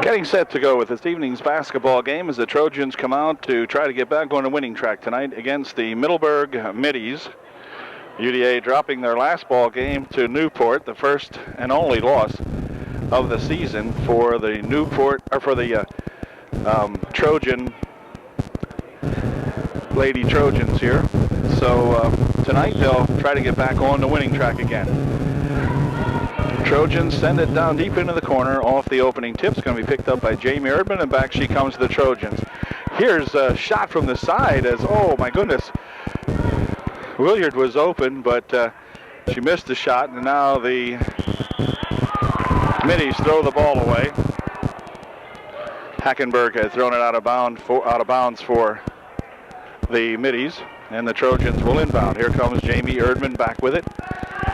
Getting set to go with this evening's basketball game as the Trojans come out to try to get back on the winning track tonight against the Middleburg Middies. UDA dropping their last ball game to Newport, the first and only loss of the season for the Trojan Lady Trojans here. So tonight they'll try to get back on the winning track again. Trojans send it down deep into the corner off the opening tip. It's going to be picked up by Jamie Erdman, and back she comes to the Trojans. Here's a shot from the side as, oh my goodness, Williard was open, but she missed the shot, and now the Middies throw the ball away. Hackenberg has thrown it out of bounds for the Middies, and the Trojans will inbound. Here comes Jamie Erdman back with it.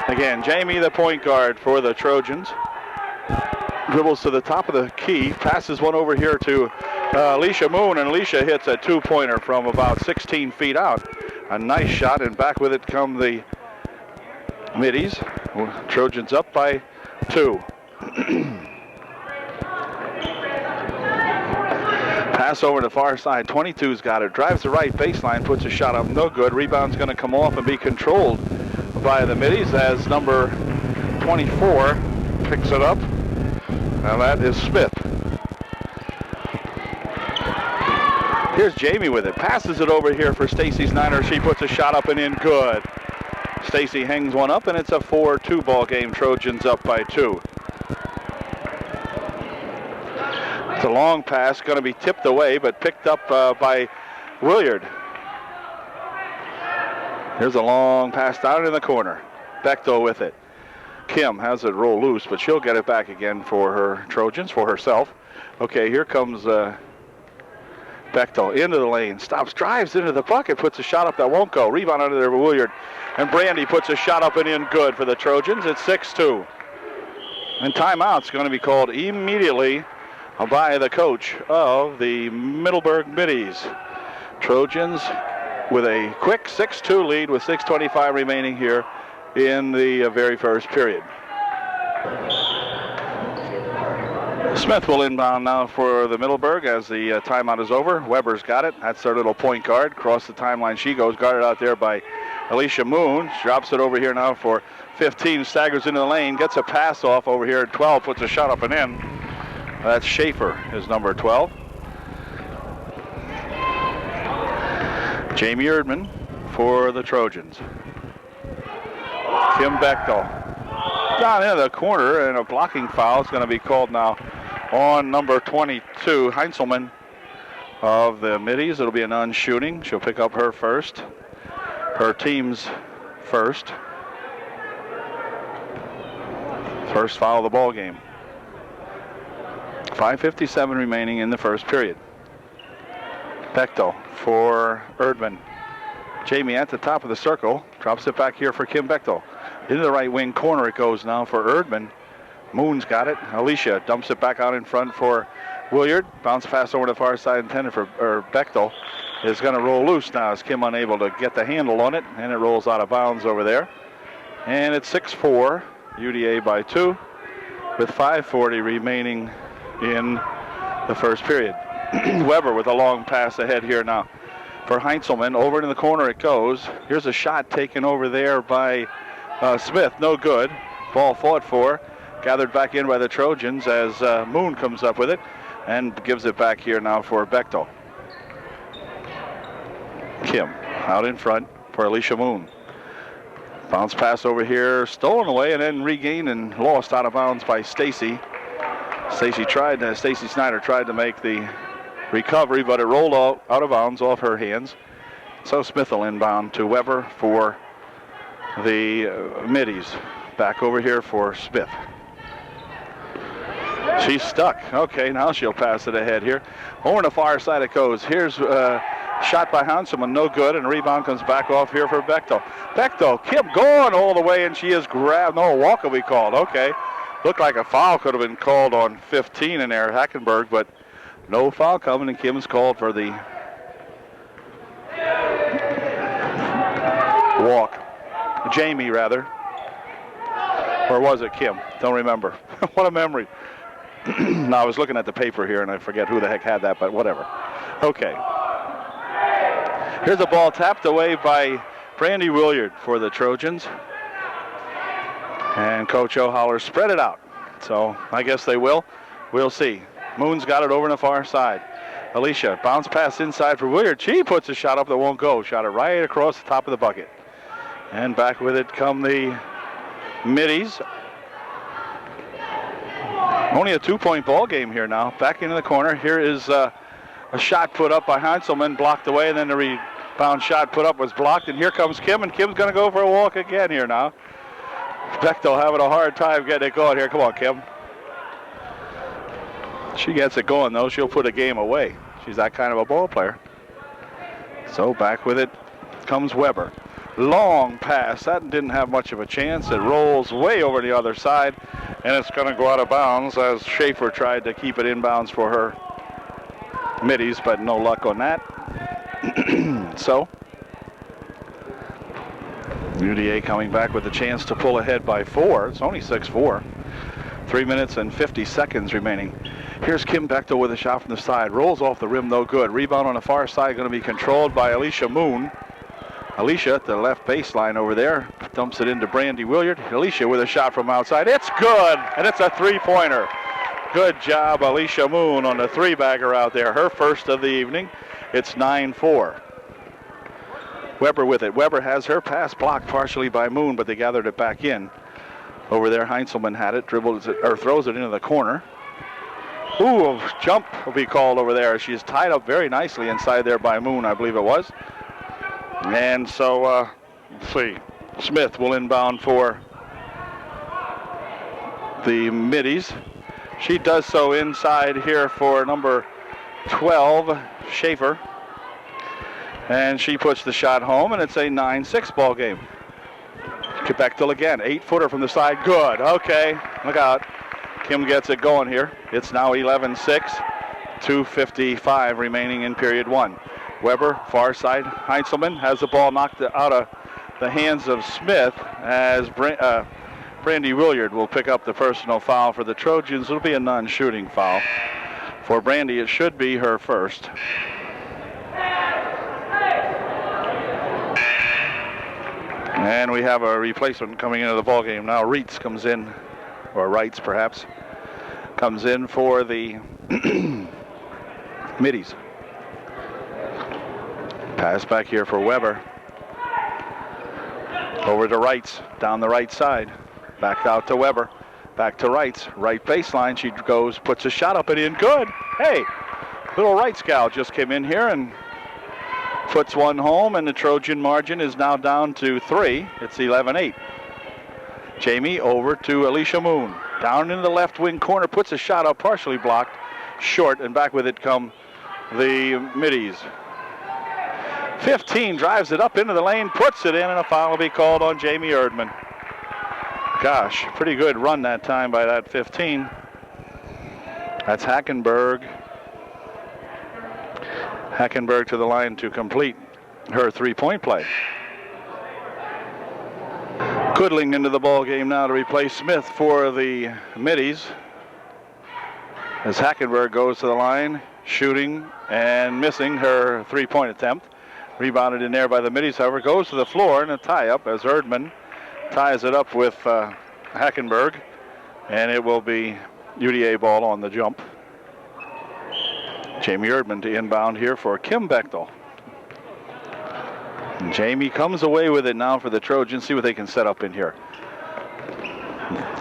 Again, Jamie, the point guard for the Trojans, dribbles to the top of the key, passes one over here to Alicia Moon, and Alicia hits a two-pointer from about 16 feet out. A nice shot, and back with it come the Middies. Trojans up by 2. Pass over to the far side. 22's got it. Drives the right baseline, puts a shot up, no good. Rebound's going to come off and be controlled by the Middies as number 24 picks it up, and that is Smith. Here's Jamie with it. Passes it over here for Stacy Snyder. She puts a shot up and in, good. Stacy hangs one up, and it's a 4-2 ball game. Trojans up by 2. It's a long pass, going to be tipped away, but picked up by Williard. Here's a long pass down in the corner. Bechtel with it. Kim has it roll loose, but she'll get it back again for her Trojans, for herself. Okay, here comes Bechtel into the lane. Stops, drives into the bucket, puts a shot up that won't go. Rebound under there for Williard. And Brandy puts a shot up and in, good for the Trojans. It's 6-2. And timeout's going to be called immediately by the coach of the Middleburg Middies. Trojans with a quick 6-2 lead with 6:25 remaining here in the very first period. Smith will inbound now for the Middleburg as the timeout is over. Weber's got it. That's their little point guard. Across the timeline she goes, guarded out there by Alicia Moon. She drops it over here now for 15, staggers into the lane, gets a pass off over here at 12, puts a shot up and in. That's Schaefer, is number 12. Jamie Erdman for the Trojans. Kim Bechtel down in the corner, and a blocking foul is going to be called now on number 22, Heinzelman of the Middies. It'll be a non-shooting. She'll pick up her first, her team's first foul of the ball game. 5:57 remaining in the first period. Bechtel for Erdman. Jamie at the top of the circle. Drops it back here for Kim Bechtel. Into the right wing corner it goes now for Erdman. Moon's got it. Alicia dumps it back out in front for Williard. Bounce pass over to the far side intended for Bechtel. Is going to roll loose now as Kim unable to get the handle on it. And it rolls out of bounds over there. And it's 6-4. UDA by 2 with 5:40 remaining in the first period. Weber with a long pass ahead here now for Heinzelman. Over in the corner it goes. Here's a shot taken over there by Smith. No good. Ball fought for. Gathered back in by the Trojans as Moon comes up with it and gives it back here now for Bechtel. Kim out in front for Alicia Moon. Bounce pass over here, stolen away and then regained and lost out of bounds by Stacy. Stacy Snyder tried to make the recovery, but it rolled out of bounds off her hands. So Smith will inbound to Weber for the Middies. Back over here for Smith. She's stuck. Okay, now she'll pass it ahead here. Over on the far side it goes. Here's shot by Hanselman, no good, and rebound comes back off here for Bechtel. Bechtel, Kim going all the way, and she is grabbed. No, a walk will be called. Okay. Looked like a foul could have been called on 15 in there, Hackenberg, but no foul coming, and Kim's called for the walk. Jamie, rather. Or was it Kim? Don't remember. What a memory. Now, I was looking at the paper here, and I forget who the heck had that, but whatever. Okay. Here's a ball tapped away by Brandy Williard for the Trojans. And Coach O'Holler spread it out. So I guess they will. We'll see. Moon's got it over on the far side. Alicia, bounce pass inside for Williard. She puts a shot up that won't go. Shot it right across the top of the bucket. And back with it come the Middies. Only a 2-point ball game here now. Back into the corner. Here is a shot put up by Heinzelman, blocked away, and then the rebound shot put up was blocked. And here comes Kim, and Kim's going to go for a walk again here now. Bechtel having a hard time getting it going here. Come on, Kim. She gets it going, though. She'll put a game away. She's that kind of a ball player. So back with it comes Weber. Long pass. That didn't have much of a chance. It rolls way over the other side, and it's going to go out of bounds as Schaefer tried to keep it inbounds for her Middies, but no luck on that. So UDA coming back with a chance to pull ahead by 4. It's only 6-4. 3 minutes and 50 seconds remaining. Here's Kim Bechtel with a shot from the side. Rolls off the rim, no good. Rebound on the far side going to be controlled by Alicia Moon. Alicia at the left baseline over there. Dumps it into Brandy Williard. Alicia with a shot from outside. It's good, and it's a 3-pointer. Good job, Alicia Moon, on the 3-bagger out there. Her first of the evening. It's 9-4. Weber with it. Weber has her pass blocked partially by Moon, but they gathered it back in. Over there, Heinzelman had it, dribbles it, or throws it into the corner. Ooh, a jump will be called over there. She's tied up very nicely inside there by Moon, I believe it was. And so, let's see, Smith will inbound for the Middies. She does so inside here for number 12, Schaefer. And she puts the shot home, and it's a 9-6 ball game. Bechtel again, 8-footer from the side, good, okay, look out. Kim gets it going here. It's now 11-6, 2:55 remaining in period 1. Weber, far side, Heinzelman has the ball knocked out of the hands of Smith as Brandy Williard will pick up the personal foul for the Trojans. It'll be a non-shooting foul. For Brandy, it should be her first. And we have a replacement coming into the ball game now. Reitz comes in, or Wrights perhaps, comes in for the Middies. Pass back here for Weber. Over to Wrights, down the right side. Back out to Weber. Back to Wrights, right baseline. She goes, puts a shot up and in, good. Hey, little Wrights gal just came in here and puts one home, and the Trojan margin is now down to 3. It's 11-8. Jamie over to Alicia Moon. Down into the left wing corner, puts a shot up, partially blocked, short, and back with it come the Middies. 15 drives it up into the lane, puts it in, and a foul will be called on Jamie Erdman. Gosh, pretty good run that time by that 15. That's Hackenberg. Hackenberg to the line to complete her 3-point play. Kudling into the ball game now to replace Smith for the Middies. As Hackenberg goes to the line, shooting and missing her 3-point attempt. Rebounded in there by the Middies, however, goes to the floor, and a tie-up as Erdman ties it up with Hackenberg, and it will be UDA ball on the jump. Jamie Erdman to inbound here for Kim Bechtel. And Jamie comes away with it now for the Trojans. See what they can set up in here.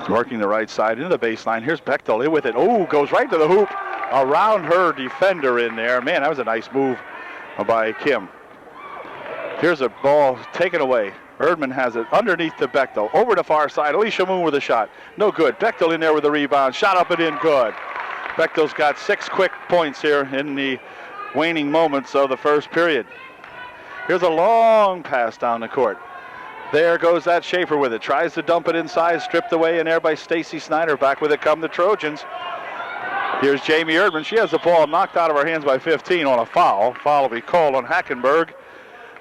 Working the right side into the baseline. Here's Bechtel in with it. Oh, goes right to the hoop. Around her defender in there. Man, that was a nice move by Kim. Here's a ball taken away. Erdman has it underneath to Bechtel. Over the far side. Alicia Moon with a shot. No good. Bechtel in there with the rebound. Shot up and in. Good. Bechtel's got 6 quick points here in the waning moments of the first period. Here's a long pass down the court. There goes that Schaefer with it. Tries to dump it inside. Stripped away in there by Stacy Snyder. Back with it come the Trojans. Here's Jamie Erdman. She has the ball knocked out of her hands by 15 on a foul. Foul will be called on Hackenberg.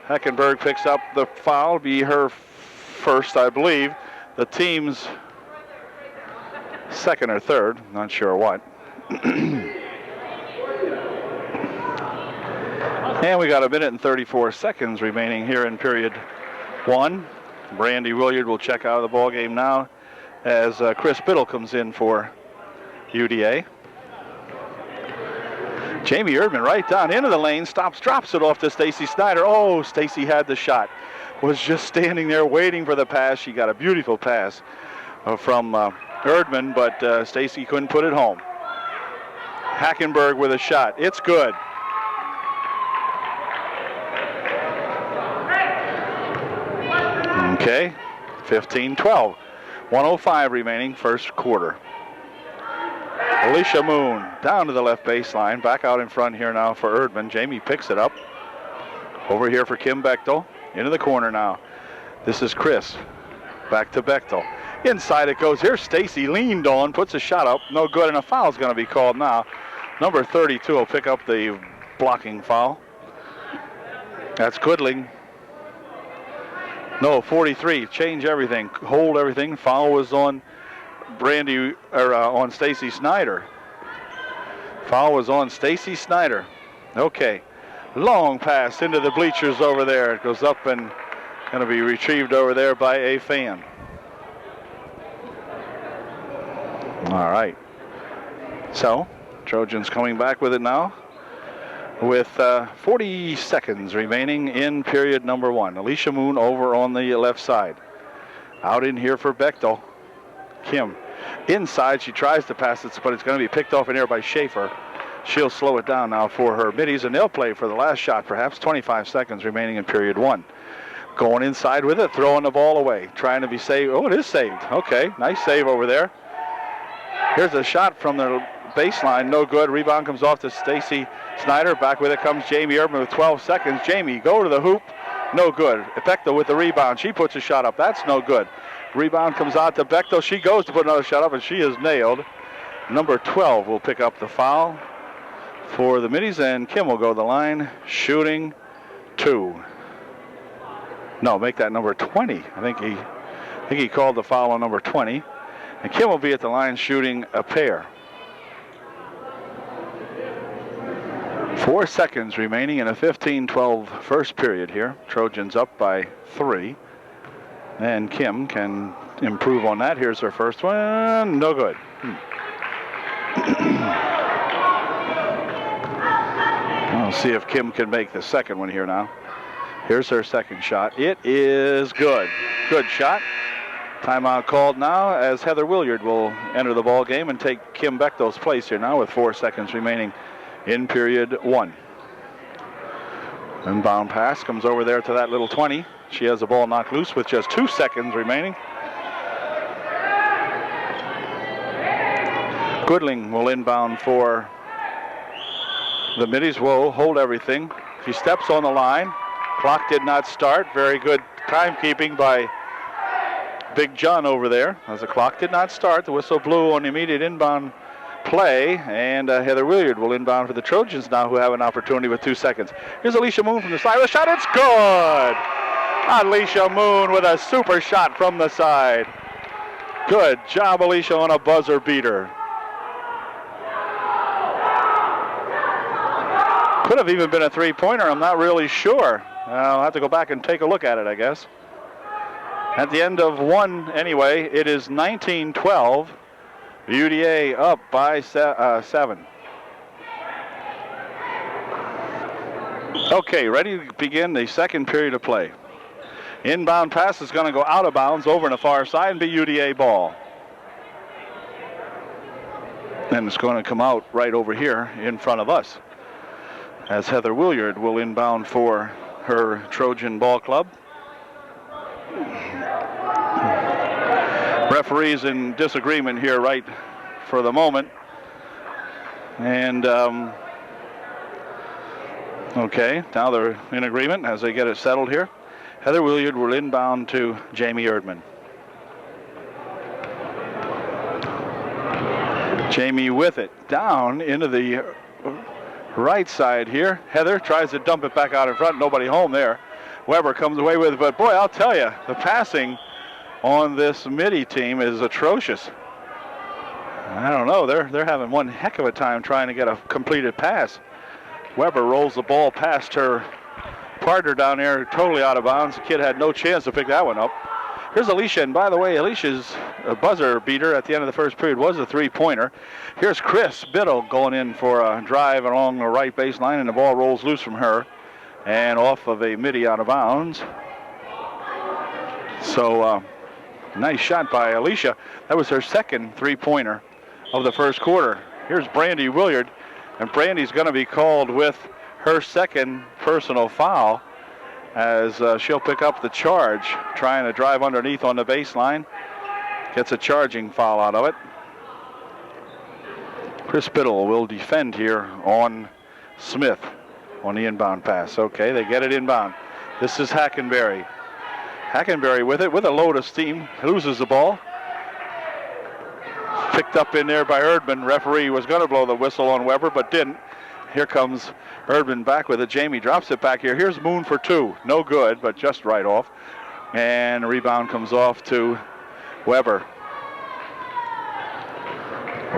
Hackenberg picks up the foul. Be her first, I believe. The team's second or third. Not sure what. And we got 1 minute and 34 seconds remaining here in period 1. Brandy Williard will check out of the ball game now as Chris Biddle comes in for UDA. Jamie Erdman right down into the lane, stops, drops it off to Stacy Snyder. Oh, Stacy had the shot. Was just standing there waiting for the pass. She got a beautiful pass from Erdman, but Stacy couldn't put it home. Hackenberg with a shot. It's good. Okay, 15-12. 1:05 remaining, first quarter. Alicia Moon down to the left baseline, back out in front here now for Erdman. Jamie picks it up. Over here for Kim Bechtel. Into the corner now. This is Chris. Back to Bechtel. Inside it goes. Here's Stacy, leaned on, puts a shot up. No good, and a foul's going to be called now. Number 32 will pick up the blocking foul. That's Goodling. No, 43. Change everything. Hold everything. Foul was on Brandy, or on Stacy Snyder. Foul was on Stacy Snyder. Okay. Long pass into the bleachers over there. It goes up and going to be retrieved over there by a fan. All right. So, Trojans coming back with it now with 40 seconds remaining in period number 1. Alicia Moon over on the left side. Out in here for Bechtel. Kim. Inside, she tries to pass it, but it's going to be picked off in air by Schaefer. She'll slow it down now for her middies, and they'll play for the last shot, perhaps 25 seconds remaining in period 1. Going inside with it, throwing the ball away, trying to be saved. Oh, it is saved. Okay, nice save over there. Here's a shot from the baseline, no good. Rebound comes off to Stacy Snyder. Back with it comes Jamie Erdman with 12 seconds. Jamie, go to the hoop. No good. Bechtel with the rebound. She puts a shot up. That's no good. Rebound comes out to Bechtel. She goes to put another shot up, and she is nailed. Number 12 will pick up the foul for the middies, and Kim will go to the line, shooting 2. No, make that number 20. I think he called the foul on number 20. And Kim will be at the line shooting a pair. 4 seconds remaining in a 15-12 first period here. Trojans up by 3. And Kim can improve on that. Here's her first one. No good. We'll see if Kim can make the second one here now. Here's her second shot. It is good. Good shot. Timeout called now as Heather Williard will enter the ball game and take Kim Bechtel's place here now with 4 seconds remaining in period 1. Inbound pass comes over there to that little 20. She has the ball knocked loose with just 2 seconds remaining. Goodling will inbound for the middies. Will hold everything. She steps on the line. Clock did not start. Very good timekeeping by Big John over there. As the clock did not start, the whistle blew on the immediate inbound play, and Heather Williard will inbound for the Trojans now, who have an opportunity with 2 seconds. Here's Alicia Moon from the side. The shot, it's good! Alicia Moon with a super shot from the side. Good job, Alicia, on a buzzer beater. Could have even been a three-pointer. I'm not really sure. I'll have to go back and take a look at it, I guess. At the end of 1, anyway, it is 19-12. UDA up by 7. Okay, ready to begin the second period of play. Inbound pass is going to go out of bounds over on the far side and be UDA ball. And it's going to come out right over here in front of us, as Heather Williard will inbound for her Trojan ball club. Referees in disagreement here right for the moment. And okay, now they're in agreement as they get it settled here. Heather Williard will inbound to Jamie Erdman. Jamie with it down into the right side here. Heather tries to dump it back out in front. Nobody home there. Weber comes away with it, but boy, I'll tell you, the passing on this midi team is atrocious. I don't know. They're having one heck of a time trying to get a completed pass. Weber rolls the ball past her partner down there, totally out of bounds. The kid had no chance to pick that one up. Here's Alicia, and by the way, Alicia's buzzer beater at the end of the first period was a three-pointer. Here's Chris Biddle going in for a drive along the right baseline, and the ball rolls loose from her and off of a midi out of bounds. So nice shot by Alicia. That was her second three-pointer of the first quarter. Here's Brandy Williard, and Brandy's going to be called with her second personal foul as she'll pick up the charge, trying to drive underneath on the baseline. Gets a charging foul out of it. Chris Biddle will defend here on Smith on the inbound pass. Okay, they get it inbound. This is Hackenberry. Hackenberry with it, with a load of steam, loses the ball. Picked up in there by Erdman. Referee was going to blow the whistle on Weber, but didn't. Here comes Erdman back with it. Jamie drops it back here. Here's Moon for two. No good, but just right off. And the rebound comes off to Weber.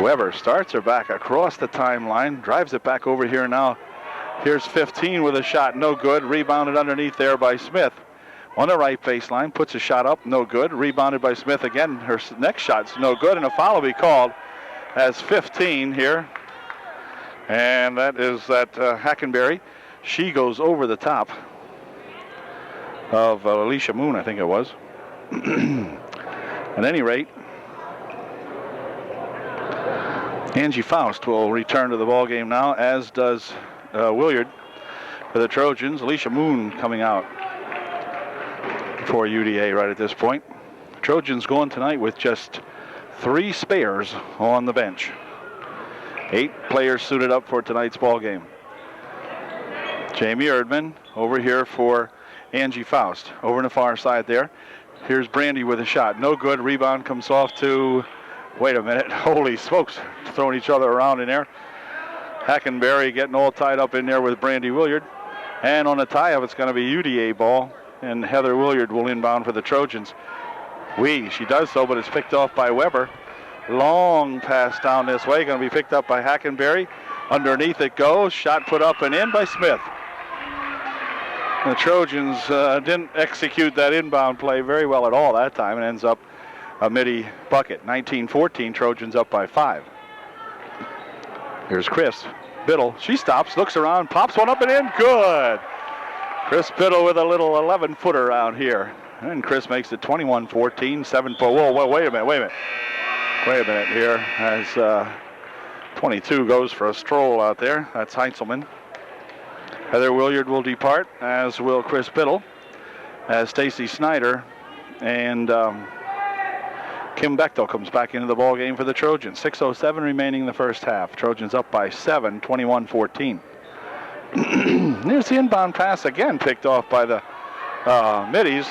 Weber starts her back across the timeline, drives it back over here now. Here's 15 with a shot, no good. Rebounded underneath there by Smith. On the right baseline, puts a shot up, no good. Rebounded by Smith again. Her next shot's no good, and a foul will be called as 15 here. And that is that Hackenberry. She goes over the top of Alicia Moon, I think it was. At any rate, Angie Faust will return to the ball game now, as does Williard for the Trojans. Alicia Moon coming out for UDA right at this point. Trojans going tonight with just 3 spares on the bench. 8 players suited up for tonight's ball game. Jamie Erdman over here for Angie Faust. Over on the far side there. Here's Brandy with a shot. No good. Rebound comes off to, wait a minute. Holy smokes. Throwing each other around in there. Hackenberry getting all tied up in there with Brandy Williard. And on the tie-up, it's going to be UDA ball. And Heather Williard will inbound for the Trojans. She does so, but it's picked off by Weber. Long pass down this way, going to be picked up by Hackenberry. Underneath it goes, shot put up and in by Smith. The Trojans didn't execute that inbound play very well at all that time, and ends up a midi bucket. 19-14, Trojans up by 5. Here's Chris Biddle. She stops, looks around, pops one up and in. Good. Chris Biddle with a little 11-footer out here. And Chris makes it 21-14, 7 for. Whoa, wait a minute. Wait a minute here as 22 goes for a stroll out there. That's Heintzelman. Heather Williard will depart, as will Chris Biddle, as Stacy Snyder and Kim Bechtel comes back into the ball game for the Trojans. 6:07 remaining in the first half. Trojans up by 7, 21-14. There's the inbound pass again, picked off by the middies.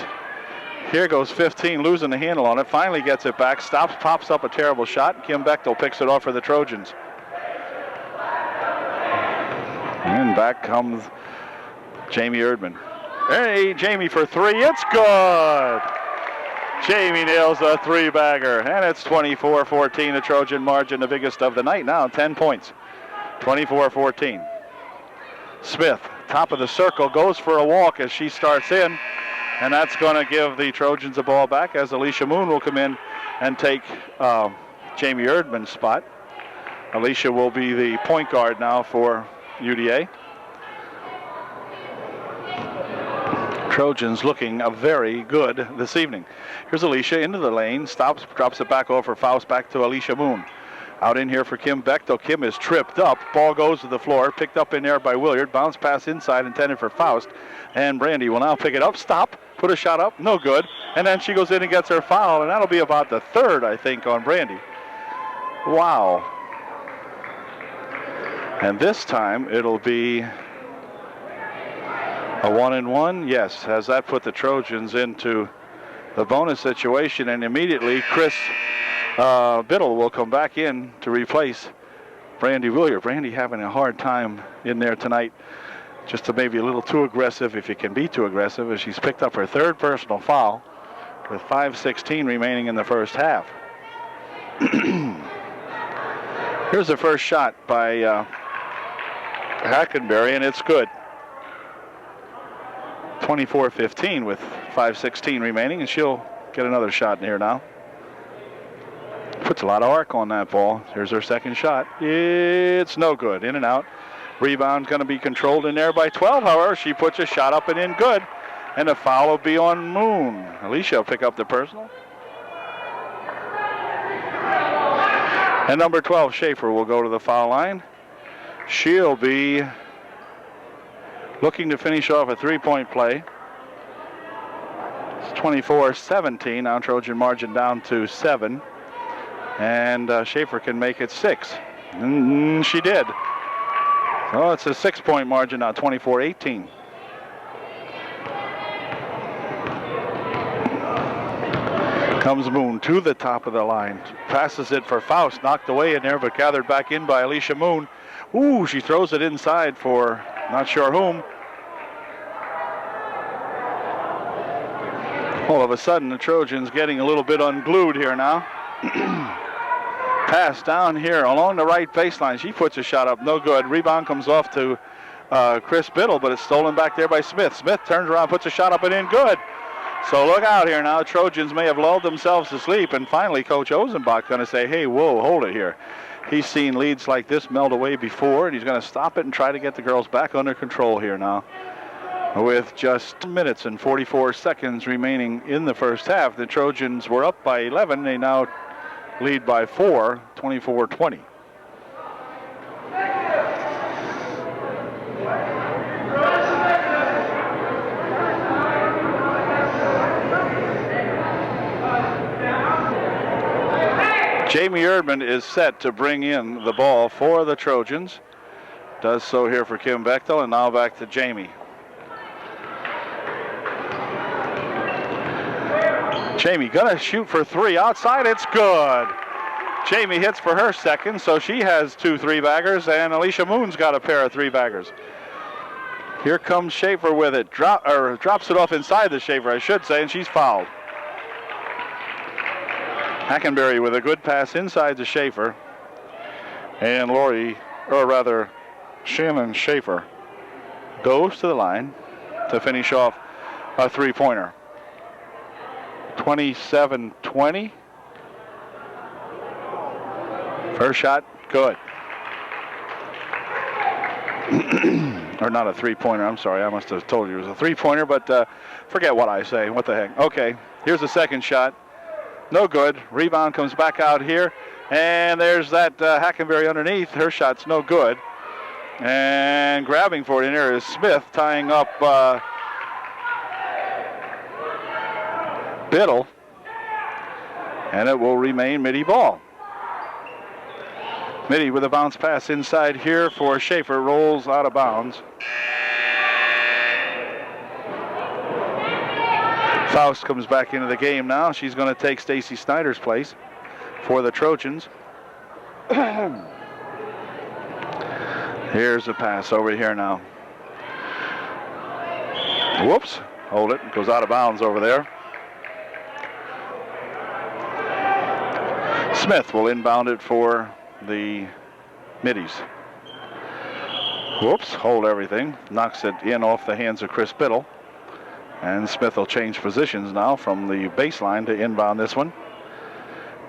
Here goes 15, losing the handle on it. Finally gets it back, stops, pops up a terrible shot. Kim Bechtel picks it off for the Trojans. And back comes Jamie Erdman. Hey, Jamie for 3. It's good. Jamie nails a 3-bagger. And it's 24-14, the Trojan margin, the biggest of the night now, 10 points. 24-14. Smith, top of the circle, goes for a walk as she starts in. And that's going to give the Trojans a ball back, as Alicia Moon will come in and take Jamie Erdman's spot. Alicia will be the point guard now for UDA. Trojans looking very good this evening. Here's Alicia into the lane, stops, drops it back over Faust, back to Alicia Moon. Out in here for Kim Bechtel. Kim is tripped up. Ball goes to the floor, picked up in there by Williard. Bounce pass inside, intended for Faust. And Brandy will now pick it up, stop, put a shot up, no good. And then she goes in and gets her foul, and that'll be about the 3rd, I think, on Brandy. Wow. And this time it'll be a 1-and-1. Yes, has that put the Trojans into the bonus situation, and immediately Chris Biddle will come back in to replace Brandy Williard. Brandy having a hard time in there tonight, just to maybe a little too aggressive, if you can be too aggressive, as she's picked up her 3rd personal foul with 5:16 remaining in the first half. Here's the first shot by Hackenberry, and it's good. 24-15 with 5:16 remaining, and she'll get another shot in here now. Puts a lot of arc on that ball. Here's her second shot. It's no good. In and out. Rebound's going to be controlled in there by 12. However, she puts a shot up and in good. And the foul will be on Moon. Alicia will pick up the personal. And number 12, Schaefer, will go to the foul line. She'll be looking to finish off a three-point play. It's 24-17. Now Trojan margin down to 7. And Schaefer can make it 6. And she did. So it's a 6-point margin now, 24-18. Comes Moon to the top of the line. Passes it for Faust. Knocked away in there, but gathered back in by Alicia Moon. Ooh, she throws it inside for not sure whom. All of a sudden, the Trojans getting a little bit unglued here now. Pass down here along the right baseline. She puts a shot up, no good. Rebound comes off to Chris Biddle, but it's stolen back there by Smith. Smith turns around, puts a shot up and in, good. So look out here now. Trojans may have lulled themselves to sleep, and finally Coach Ozenbach going to say, hey, whoa, hold it here. He's seen leads like this melt away before, and he's going to stop it and try to get the girls back under control here now. With just minutes and 44 seconds remaining in the first half, the Trojans were up by 11. They now lead by 4, 24-20. Jamie Erdman is set to bring in the ball for the Trojans. Does so here for Kim Bechtel, and now back to Jamie. Jamie gonna shoot for 3 outside. It's good. Jamie hits for her second, so she has 2 3-baggers, and Alicia Moon's got a pair of 3-baggers. Here comes Schaefer with it. Drops it off inside the Schaefer, I should say, and she's fouled. Hackenberry with a good pass inside to Schaefer. And Shannon Schaefer goes to the line to finish off a 3-pointer. 27-20. First shot, good. Or not a 3-pointer, I'm sorry. I must have told you it was a 3-pointer, but forget what I say. What the heck. Okay, here's the second shot. No good. Rebound comes back out here. And there's that Hackenberry underneath. Her shot's no good. And grabbing for it in there is Smith, tying up Biddle. And it will remain Mitty ball. Mitty with a bounce pass inside here for Schaefer. Rolls out of bounds. Faust comes back into the game now. She's going to take Stacy Snyder's place for the Trojans. Here's a pass over here now. Whoops. Hold it. Goes out of bounds over there. Smith will inbound it for the Middies. Whoops. Hold everything. Knocks it in off the hands of Chris Biddle. And Smith will change positions now from the baseline to inbound this one.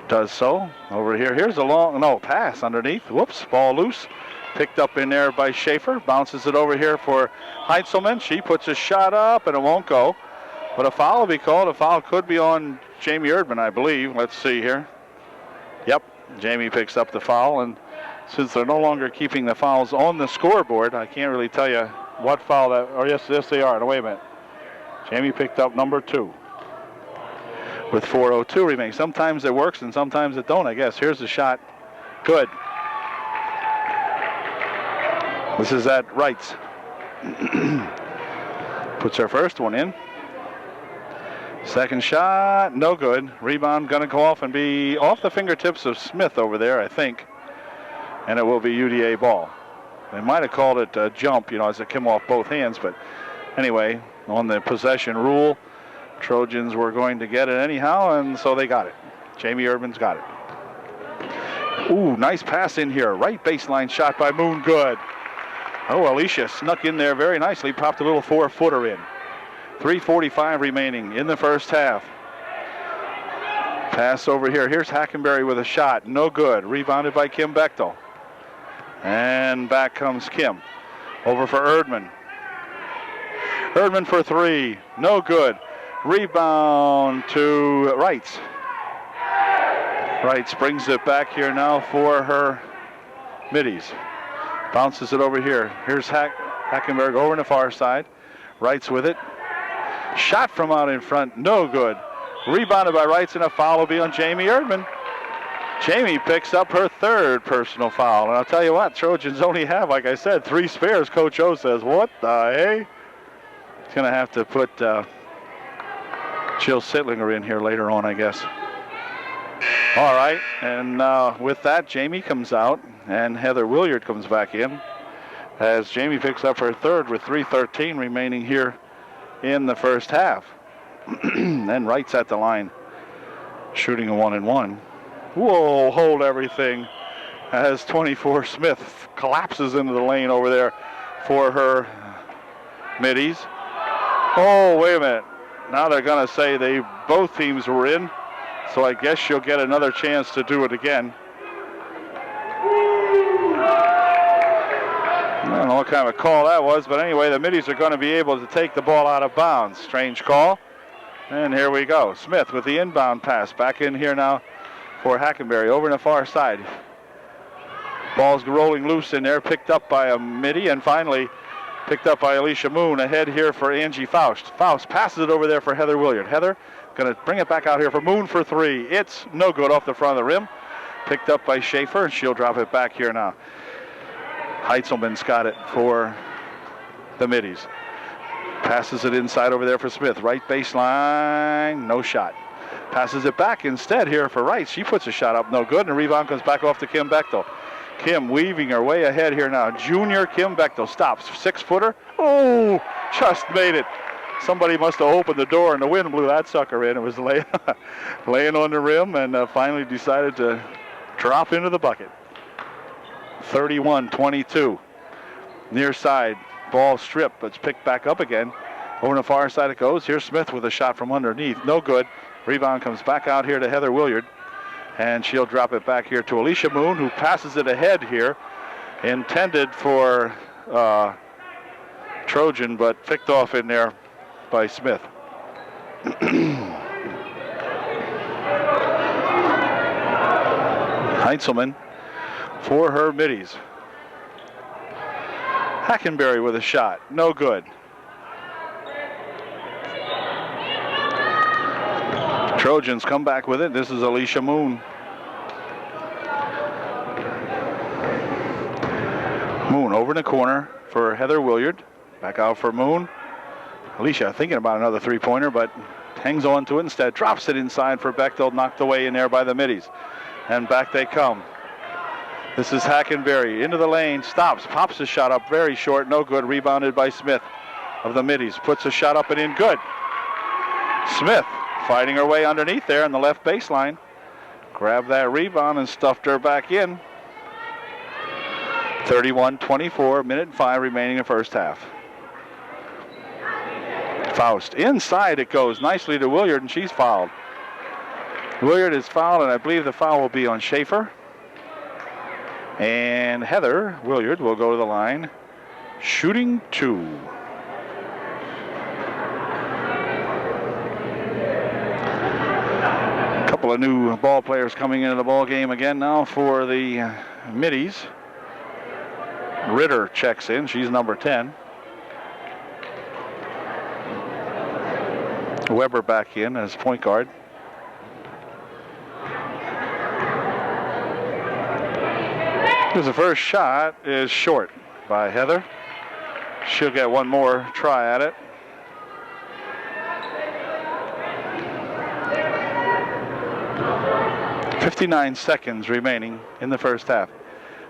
Does so. Over here. Here's a long, pass underneath. Whoops. Ball loose. Picked up in there by Schaefer. Bounces it over here for Heintzelman. She puts a shot up and it won't go. But a foul will be called. A foul could be on Jamie Erdman, I believe. Let's see here. Yep. Jamie picks up the foul. And since they're no longer keeping the fouls on the scoreboard, I can't really tell you what foul that, or yes they are. No, wait a minute. Jamie picked up number 2 with 4:02 remaining. Sometimes it works and sometimes it don't, I guess. Here's the shot. Good. This is at Wrights. Puts her first one in. Second shot, no good. Rebound going to go off and be off the fingertips of Smith over there, I think. And it will be UDA ball. They might have called it a jump, as it came off both hands, but anyway, on the possession rule, Trojans were going to get it anyhow, and so they got it. Jamie Erdman's got it. Ooh, nice pass in here. Right baseline shot by Moon, good. Oh, Alicia snuck in there very nicely, popped a little 4-footer in. 3:45 remaining in the first half. Pass over here. Here's Hackenberry with a shot. No good. Rebounded by Kim Bechtel. And back comes Kim. Over for Erdman. Erdman for three. No good. Rebound to Reitz. Reitz brings it back here now for her middies. Bounces it over here. Here's Hackenberg over on the far side. Reitz with it. Shot from out in front. No good. Rebounded by Reitz, and a foul will be on Jamie Erdman. Jamie picks up her third personal foul. And I'll tell you what, Trojans only have, like I said, 3 spares. Coach O says, what the hey? He's going to have to put Jill Sittlinger in here later on, I guess. All right, and with that, Jamie comes out, and Heather Williard comes back in as Jamie picks up her third with 3:13 remaining here in the first half. And Wright's at the line, shooting a 1-and-1. Whoa, hold everything. As 24 Smith collapses into the lane over there for her middies. Oh, wait a minute. Now they're going to say both teams were in, so I guess she'll get another chance to do it again. I don't know what kind of a call that was, but anyway, the middies are going to be able to take the ball out of bounds. Strange call. And here we go. Smith with the inbound pass. Back in here now for Hackenberry over on the far side. Ball's rolling loose in there, picked up by a middy, and finally picked up by Alicia Moon. Ahead here for Angie Faust. Faust passes it over there for Heather Williard. Heather going to bring it back out here for Moon for three. It's no good off the front of the rim. Picked up by Schaefer, and she'll drop it back here now. Heitzelman's got it for the middies. Passes it inside over there for Smith. Right baseline, no shot. Passes it back instead here for Wright. She puts a shot up, no good, and the rebound comes back off to Kim Bechtel. Kim weaving her way ahead here now. Junior Kim Bechtel stops. 6-footer. Oh, just made it. Somebody must have opened the door and the wind blew that sucker in. It was laying on the rim and finally decided to drop into the bucket. 31-22. Near side. Ball stripped, but it's picked back up again. Over on the far side it goes. Here's Smith with a shot from underneath. No good. Rebound comes back out here to Heather Williard. And she'll drop it back here to Alicia Moon, who passes it ahead here. Intended for Trojan, but picked off in there by Smith. Heitzelman for her middies. Hackenberry with a shot. No good. Trojans come back with it. This is Alicia Moon. Moon over in the corner for Heather Williard. Back out for Moon. Alicia thinking about another three-pointer, but hangs on to it instead. Drops it inside for Bechtel. Knocked away in there by the middies. And back they come. This is Hackenberry into the lane, stops, pops a shot up very short, no good. Rebounded by Smith of the middies. Puts a shot up and in, good. Smith fighting her way underneath there on the left baseline. Grabbed that rebound and stuffed her back in. 31-24, minute and 5 remaining in the first half. Faust inside it goes nicely to Williard, and she's fouled. Williard is fouled, and I believe the foul will be on Schaefer. And Heather Williard will go to the line, shooting 2. A couple of new ball players coming into the ball game again now for the middies. Ritter checks in. She's number 10. Weber back in as point guard. Here's the first shot is short by Heather. She'll get one more try at it. .59 seconds remaining in the first half.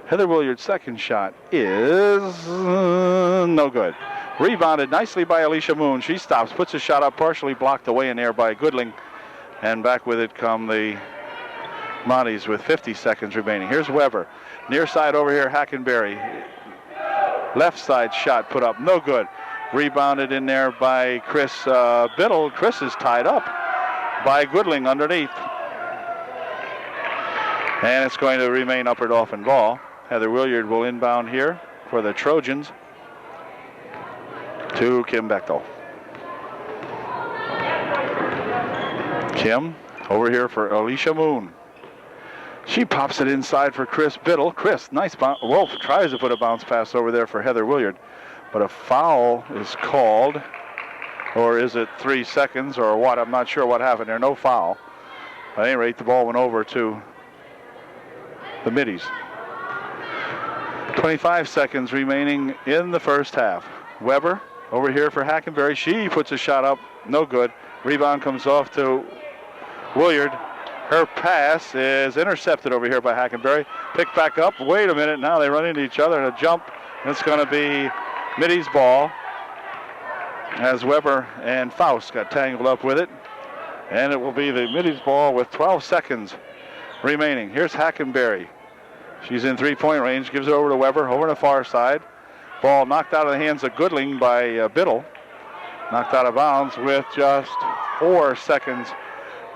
Heather Williard's second shot is no good. Rebounded nicely by Alicia Moon. She stops, puts a shot up, partially blocked away in there by Goodling. And back with it come the Monty's with 50 seconds remaining. Here's Weber. Near side over here, Hackenberry. Left side shot put up, no good. Rebounded in there by Chris Biddle. Chris is tied up by Goodling underneath. And it's going to remain upward off and ball. Heather Williard will inbound here for the Trojans to Kim Bechtel. Kim over here for Alicia Moon. She pops it inside for Chris Biddle. Chris, nice bounce. Wolf tries to put a bounce pass over there for Heather Williard, but a foul is called. Or is it 3 seconds or what? I'm not sure what happened there. No foul. At any rate, the ball went over to the Middies. 25 seconds remaining in the first half. Weber over here for Hackenberry. She puts a shot up. No good. Rebound comes off to Williard. Her pass is intercepted over here by Hackenberry. Picked back up. Wait a minute. Now they run into each other in a jump. It's going to be Middies' ball as Weber and Faust got tangled up with it. And it will be the Middies' ball with 12 seconds remaining. Here's Hackenberry. She's in three-point range. Gives it over to Weber over on the far side. Ball knocked out of the hands of Goodling by Biddle. Knocked out of bounds with just 4 seconds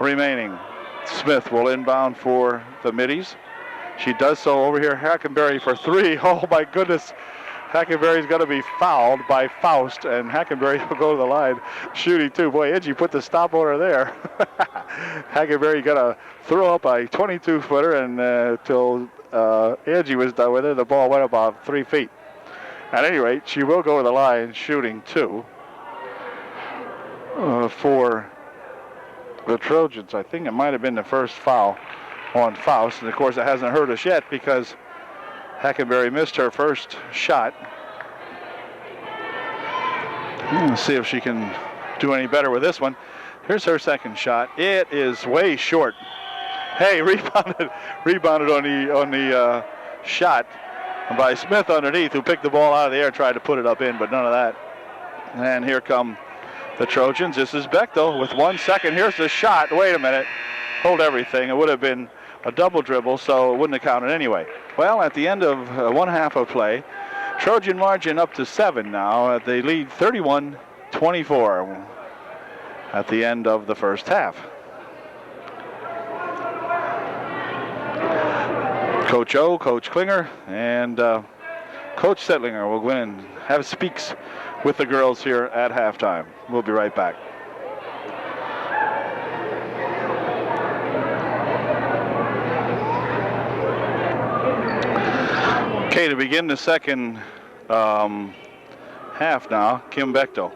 remaining. Smith will inbound for the Middies. She does so over here. Hackenberry for three. Oh, my goodness. Hackenberry's going to be fouled by Faust, and Hackenberry will go to the line shooting too. Boy, Angie put the stop on her there. Hackenberry got to throw up a 22-footer, and till Angie was done with it, the ball went about 3 feet. At any rate, she will go to the line shooting two for the Trojans. I think it might have been the first foul on Faust, and of course it hasn't hurt us yet because Hackenberry missed her first shot. Let's see if she can do any better with this one. Here's her second shot. It is way short. Hey, rebounded on the shot by Smith underneath, who picked the ball out of the air, tried to put it up in, but none of that. And here come the Trojans. This is Bechtel with 1 second. Here's the shot. Wait a minute. Hold everything. It would have been a double dribble, so it wouldn't have counted anyway. Well, at the end of one half of play, Trojan margin up to 7 now. They lead 31-24 at the end of the first half. Coach O, Coach Klinger, and Coach Settlinger will go in and have speaks with the girls here at halftime. We'll be right back. Okay, to begin the second half now, Kim Bechtel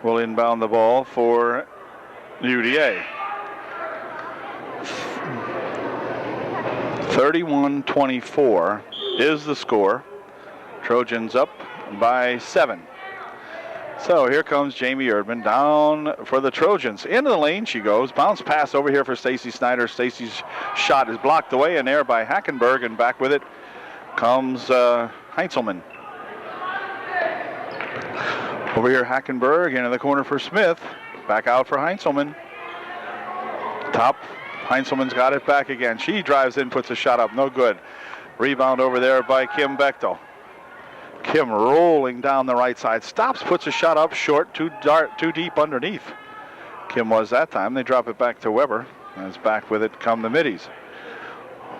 will inbound the ball for UDA. 31-24 is the score. Trojans up by 7. So here comes Jamie Erdman down for the Trojans. Into the lane she goes. Bounce pass over here for Stacy Snyder. Stacy's shot is blocked away in there by Hackenberg, and back with it comes Heinzelman. Over here, Hackenberg into the corner for Smith. Back out for Heinzelman. Top. Heinzelman's got it back again. She drives in, puts a shot up. No good. Rebound over there by Kim Bechtel. Kim rolling down the right side. Stops, puts a shot up short, too deep underneath. Kim was that time. They drop it back to Weber. And it's back with it come the Middies.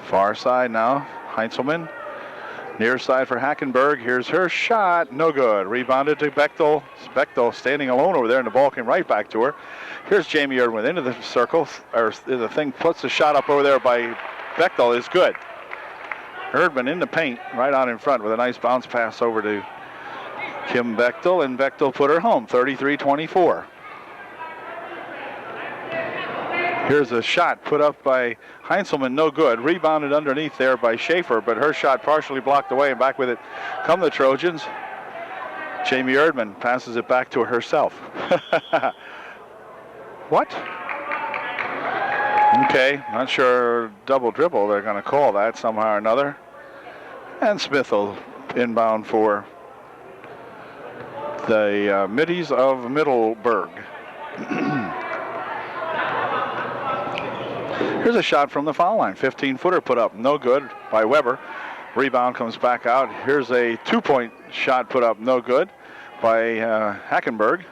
Far side now. Heinzelman. Near side for Hackenberg. Here's her shot. No good. Rebounded to Bechtel. Bechtel standing alone over there, and the ball came right back to her. Here's Jamie Erdman into the circle, or the thing, puts the shot up over there by Bechtel is good. Erdman in the paint, right out in front with a nice bounce pass over to Kim Bechtel, and Bechtel put her home, 33-24. Here's a shot put up by Heinzelman, no good. Rebounded underneath there by Schaefer, but her shot partially blocked away, and back with it come the Trojans. Jamie Erdman passes it back to herself. What? Okay, not sure double dribble they're going to call that somehow or another. And Smith will inbound for the Middies of Middleburg. Here's a shot from the foul line. 15-footer put up. No good by Weber. Rebound comes back out. Here's a 2-point shot put up. No good by Hackenberg.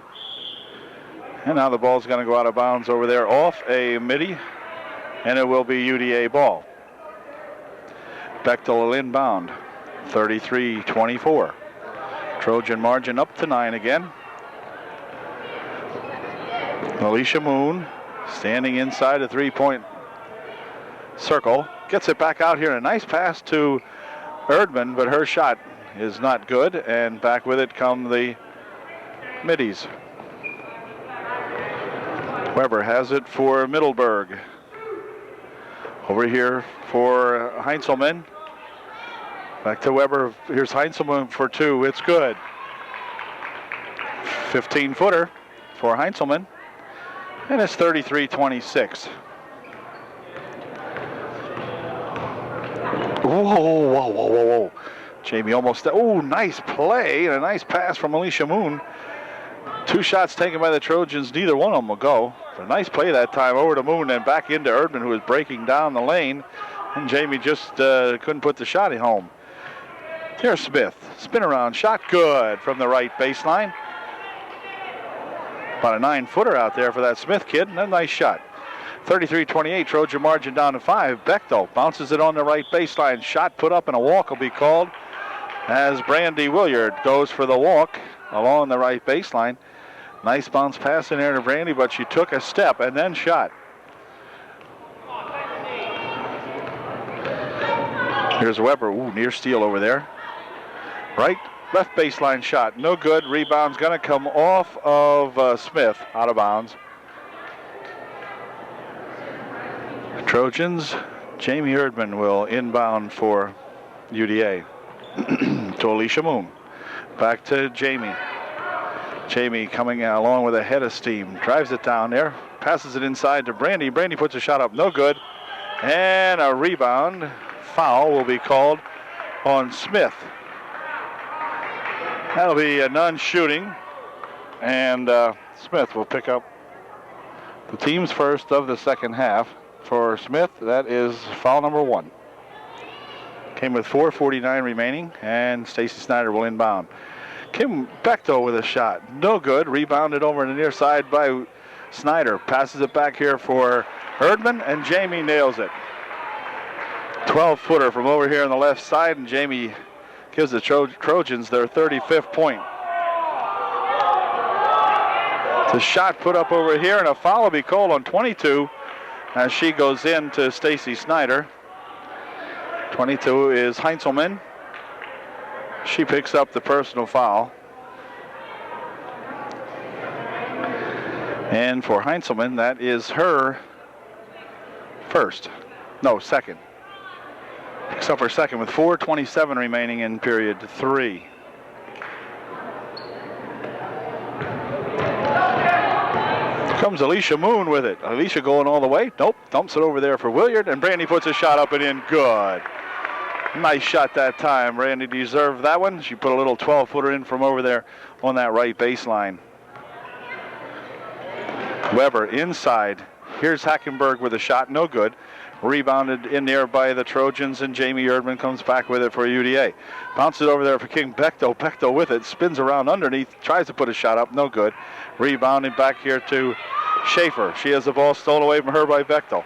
And now the ball's going to go out of bounds over there off a midi. And it will be UDA ball. Bechtel will inbound. 33-24. Trojan margin up to 9 again. Alicia Moon standing inside a 3-point circle. Gets it back out here. A nice pass to Erdman, but her shot is not good. And back with it come the middies. Weber has it for Middleburg. Over here for Heinzelman. Back to Weber. Here's Heinzelman for 2. It's good. 15-footer for Heinzelman. And it's 33-26. Whoa. Jamie almost. Oh, nice play and a nice pass from Alicia Moon. 2 shots taken by the Trojans. Neither one of them will go. But a nice play that time over to Moon and back into Erdman, who was breaking down the lane. And Jamie just couldn't put the shot home. Here's Smith. Spin around. Shot good from the right baseline. About a 9-footer out there for that Smith kid. And a nice shot. 33-28. Trojan margin down to 5. Bechtel bounces it on the right baseline. Shot put up and a walk will be called as Brandy Williard goes for the walk along the right baseline. Nice bounce pass in there to Brandy, but she took a step and then shot. Here's Weber. Ooh, near steal over there. Right, left baseline shot. No good. Rebound's going to come off of Smith, out of bounds. Trojans, Jamie Erdman will inbound for UDA. To Alicia Moon. Back to Jamie. Jamie coming along with a head of steam. Drives it down there. Passes it inside to Brandy. Brandy puts a shot up. No good. And a rebound. Foul will be called on Smith. That'll be a non-shooting. And Smith will pick up the team's first of the second half. For Smith, that is foul number 1. Came with 4:49 remaining, and Stacy Snyder will inbound. Kim Bechtel with a shot. No good. Rebounded over the near side by Snyder. Passes it back here for Erdman, and Jamie nails it. 12-footer from over here on the left side, and Jamie gives the Trojans their 35th point. The shot put up over here, and a foul will be called on 22 as she goes in to Stacy Snyder. 22 is Heinzelman. She picks up the personal foul. And for Heinzelman, that is her second. Picks up her second with 4:27 remaining in period 3. Comes Alicia Moon with it. Alicia going all the way. Nope. Dumps it over there for Williard. And Brandy puts a shot up and in. Good. Nice shot that time. Brandy deserved that one. She put a little 12-footer in from over there on that right baseline. Weber inside. Here's Hackenberg with a shot. No good. Rebounded in there by the Trojans, and Jamie Erdman comes back with it for UDA. Bounces it over there for King Bechtel. Bechtel with it. Spins around underneath. Tries to put a shot up. No good. Rebounding back here to Schaefer. She has the ball stolen away from her by Bechtel.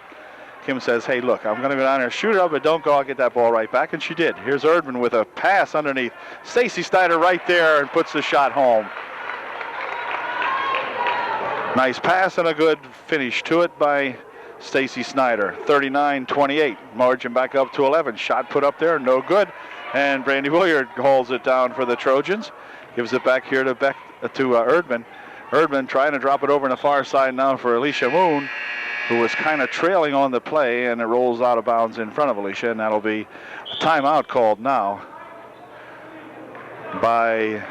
Kim says, hey, look, I'm going to go down there, shoot it up, but don't go. I'll get that ball right back. And she did. Here's Erdman with a pass underneath. Stacy Snyder right there and puts the shot home. Nice pass and a good finish to it by Stacy Snyder. 39-28. Margin back up to 11. Shot put up there. No good. And Brandy Williard holds it down for the Trojans. Gives it back here to Erdman. Erdman trying to drop it over on the far side now for Alicia Moon, who was kind of trailing on the play, and it rolls out of bounds in front of Alicia, and that'll be a timeout called now by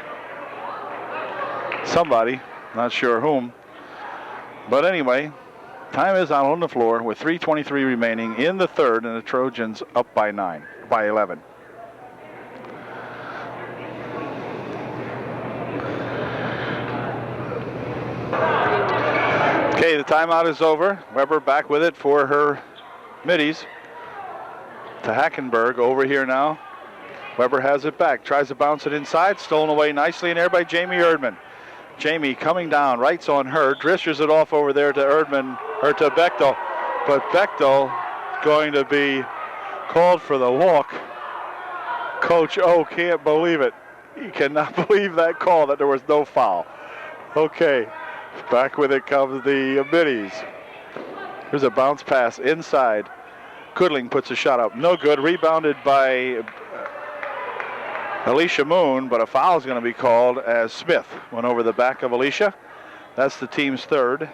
somebody, not sure whom. But anyway, time is out on the floor with 3:23 remaining in the third, and the Trojans up by 11. Okay, the timeout is over. Weber back with it for her Middies to Hackenberg over here now. Weber has it back, tries to bounce it inside, stolen away nicely in there by Jamie Erdman. Jamie coming down, right's on her, dristers it off over there to Erdman, or to Bechtel, but Bechtel going to be called for the walk. Coach O can't believe it. He cannot believe that call, that there was no foul. Okay, back with it comes the Middies. Here's a bounce pass inside. Goodling puts a shot up, no good, rebounded by Alicia Moon, but a foul is going to be called as Smith went over the back of Alicia. That's the team's third.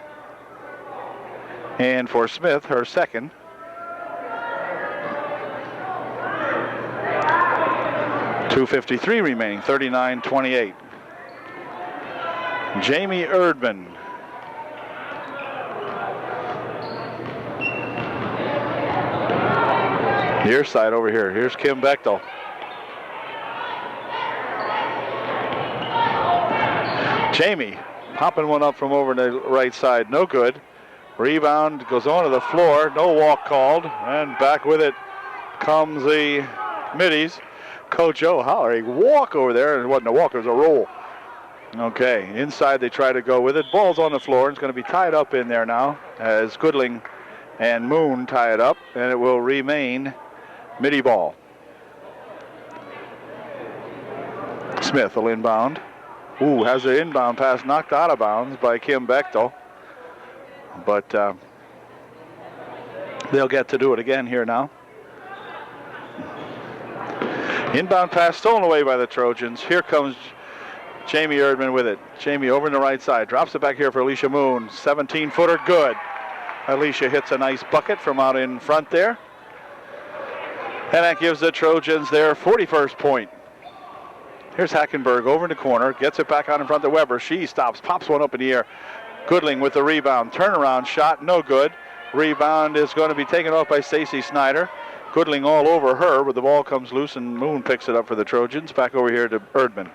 And for Smith, her second. .253 remaining, 39-28. Jamie Erdman. Near side over here. Here's Kim Bechtel. Jamie popping one up from over the right side. No good. Rebound goes onto the floor. No walk called. And back with it comes the Middies. Coach O hollering, walk over there. And it wasn't a walk, it was a roll. Okay, inside they try to go with it. Ball's on the floor. It's going to be tied up in there now as Goodling and Moon tie it up. And it will remain Middie ball. Smith will inbound. Ooh, has the inbound pass knocked out of bounds by Kim Bechtel. But they'll get to do it again here now. Inbound pass stolen away by the Trojans. Here comes Jamie Erdman with it. Jamie over on the right side. Drops it back here for Alicia Moon. 17-footer, good. Alicia hits a nice bucket from out in front there. And that gives the Trojans their 41st point. Here's Hackenberg over in the corner, gets it back out in front to Weber. She stops, pops one up in the air. Goodling with the rebound. Turnaround shot, no good. Rebound is going to be taken off by Stacy Snyder. Goodling all over her, but the ball comes loose and Moon picks it up for the Trojans. Back over here to Erdman.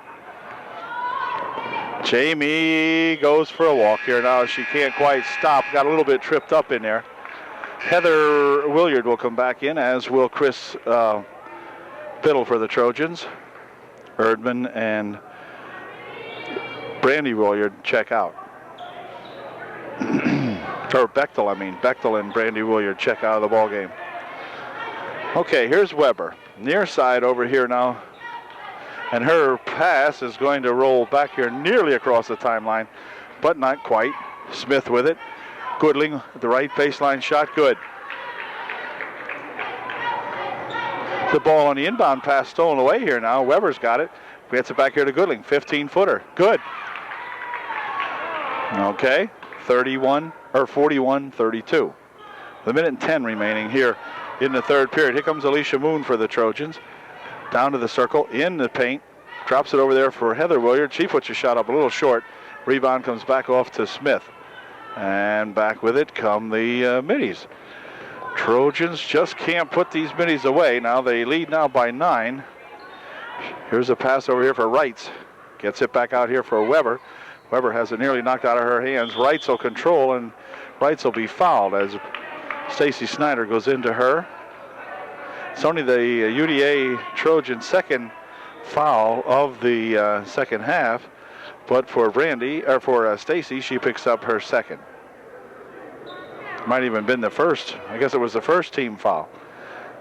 Jamie goes for a walk here now. She can't quite stop. Got a little bit tripped up in there. Heather Williard will come back in, as will Chris Biddle for the Trojans. Erdman and Brandy Williard check out. Or Bechtel, I mean. Bechtel and Brandy Williard check out of the ball game. Okay, here's Weber. Near side over here now. And her pass is going to roll back here nearly across the timeline, but not quite. Smith with it. Goodling, the right baseline shot, good. The ball on the inbound pass stolen away here now. Weber's got it. Gets it back here to Goodling. 15-footer. Good. Okay. 41-32. The minute and 10 remaining here in the third period. Here comes Alicia Moon for the Trojans. Down to the circle, in the paint. Drops it over there for Heather Williard. She puts a shot up a little short. Rebound comes back off to Smith. And back with it come the Middies. Trojans just can't put these Middies away. Now they lead now by 9. Here's a pass over here for Wrights. Gets it back out here for Weber. Weber has it nearly knocked out of her hands. Wrights will control, and Wrights will be fouled as Stacy Snyder goes into her. It's only the UDA Trojan second foul of the second half, but for Stacy, she picks up her second. Might even been the first. I guess it was the first team foul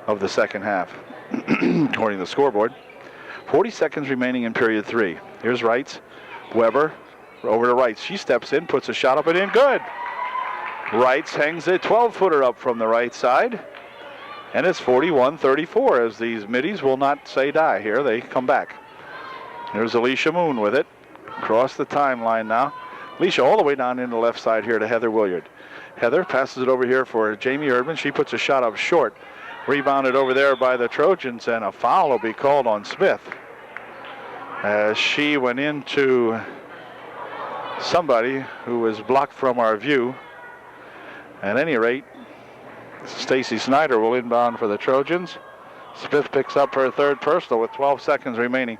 of the second half, according to the scoreboard. 40 seconds remaining in period 3. Here's Wrights. Weber over to Wrights. She steps in, puts a shot up and in. Good. Wrights hangs a 12-footer up from the right side. And it's 41-34 as these Middies will not say die here. They come back. There's Alicia Moon with it. Across the timeline now. Alicia all the way down in the left side here to Heather Williard. Heather passes it over here for Jamie Erdman. She puts a shot up short. Rebounded over there by the Trojans, and a foul will be called on Smith as she went into somebody who was blocked from our view. At any rate, Stacy Snyder will inbound for the Trojans. Smith picks up her third personal with 12 seconds remaining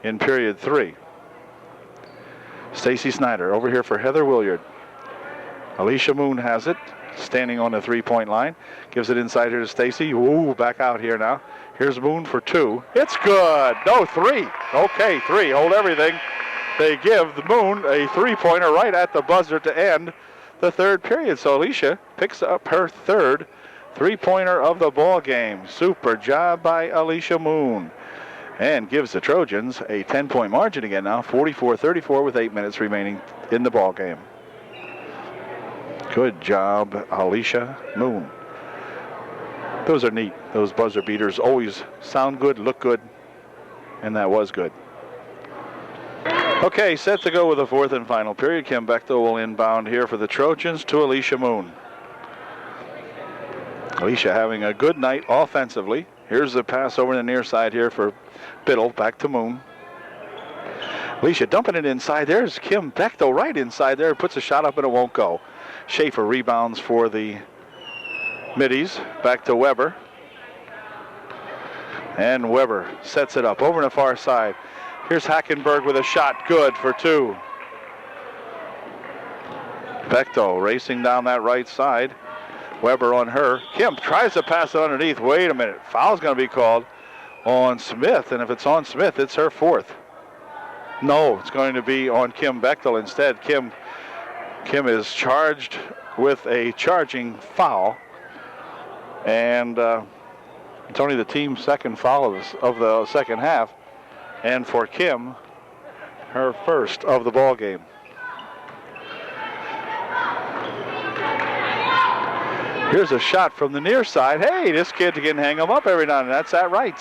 in period 3. Stacy Snyder over here for Heather Williard. Alicia Moon has it. standing on the three-point line. Gives it inside here to Stacy. Ooh, back out here now. Here's Moon for two. It's good. No, three. Okay, three. Hold everything. They give the Moon a three-pointer right at the buzzer to end the third period. So Alicia picks up her third three-pointer of the ball game. Super job by Alicia Moon. And gives the Trojans a 10-point margin again now, 44-34 with 8 minutes remaining in the ball game. Good job, Alicia Moon. Those are neat. Those buzzer beaters always sound good, look good, and that was good. Okay, set to go with the fourth and final period. Kim Bechtel will inbound here for the Trojans to Alicia Moon. Alicia having a good night offensively. Here's the pass over the near side here for Biddle, back to Moon. Alicia dumping it inside. There's Kim Bechtel right inside there. Puts a shot up and it won't go. Schaefer rebounds for the Middies. Back to Weber. And Weber sets it up over on the far side. Here's Hackenberg with a shot. Good for two. Bechtel racing down that right side. Weber on her. Kim tries to pass it underneath. Wait a minute. Foul's going to be called on Smith. And if it's on Smith, it's her fourth. No, it's going to be on Kim Bechtel instead. Kim is charged with a charging foul. And it's only the team's second foul of the second half. And for Kim, her first of the ball game. Here's a shot from the near side. Hey, this kid can hang them up every now and then. That's at right.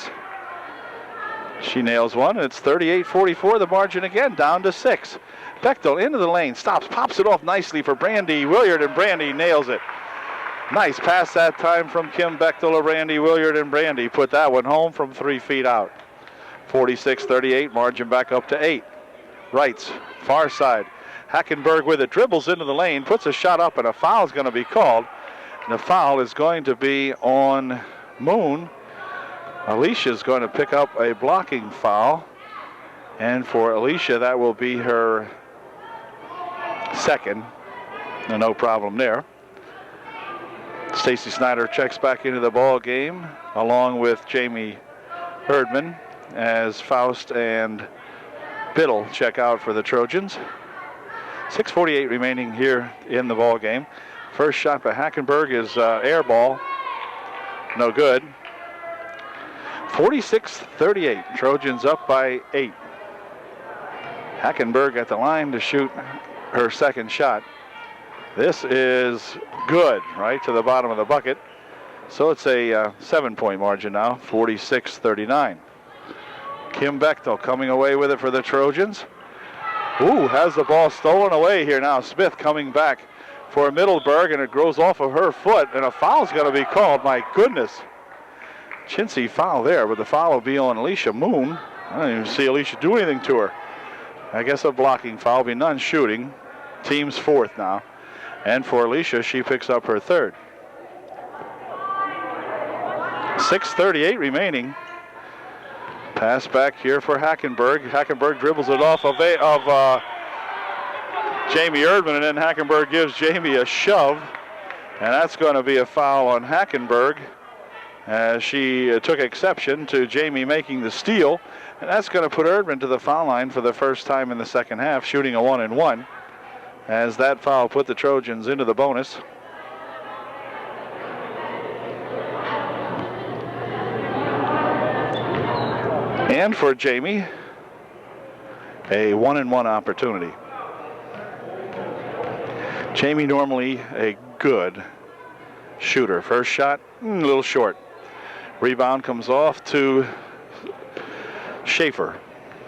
She nails one, and it's 38-44. The margin again, down to 6. Bechtel into the lane, stops, pops it off nicely for Brandy Williard, and Brandy nails it. Nice pass that time from Kim Bechtel to Brandy Williard, and Brandy put that one home from 3 feet out. 46-38, margin back up to 8. Rights, far side. Hackenberg with it, dribbles into the lane, puts a shot up, and a foul is going to be called. And the foul is going to be on Moon. Alicia is going to pick up a blocking foul. And for Alicia, that will be her second. No problem there. Stacy Snyder checks back into the ball game along with Jamie Erdman as Faust and Biddle check out for the Trojans. 6:48 remaining here in the ball game. First shot by Hackenberg is air ball. No good. 46-38. Trojans up by 8. Hackenberg at the line to shoot her second shot. This is good, right to the bottom of the bucket. So it's a 7-point margin now, 46-39. Kim Bechtel coming away with it for the Trojans. Ooh, has the ball stolen away here now. Smith coming back for Middleburg, and it grows off of her foot, and a foul's going to be called. My goodness. Chintzy foul there, but the foul will be on Alicia Moon. I don't even see Alicia do anything to her. I guess a blocking foul, be none shooting. Team's fourth now. And for Alicia, she picks up her third. 6:38 remaining. Pass back here for Hackenberg. Hackenberg dribbles it off of Jamie Erdman, and then Hackenberg gives Jamie a shove. And that's going to be a foul on Hackenberg, as she took exception to Jamie making the steal. And that's going to put Erdman to the foul line for the first time in the second half, shooting a 1-and-1, as that foul put the Trojans into the bonus. And for Jamie, a 1-and-1 opportunity. Jamie normally a good shooter. First shot, a little short. Rebound comes off to Schaefer.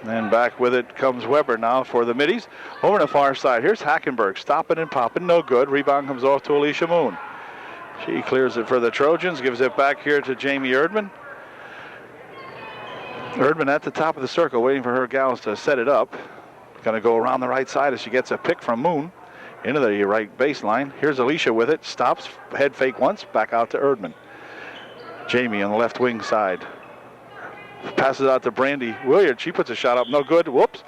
And back with it comes Weber now for the Middies. Over on the far side, here's Hackenberg, stopping and popping, no good. Rebound comes off to Alicia Moon. She clears it for the Trojans, gives it back here to Jamie Erdman. Erdman at the top of the circle, waiting for her gals to set it up. Going to go around the right side as she gets a pick from Moon into the right baseline. Here's Alicia with it, stops, head fake once, back out to Erdman. Jamie on the left wing side. Passes out to Brandy Williard. She puts a shot up, no good. Whoops.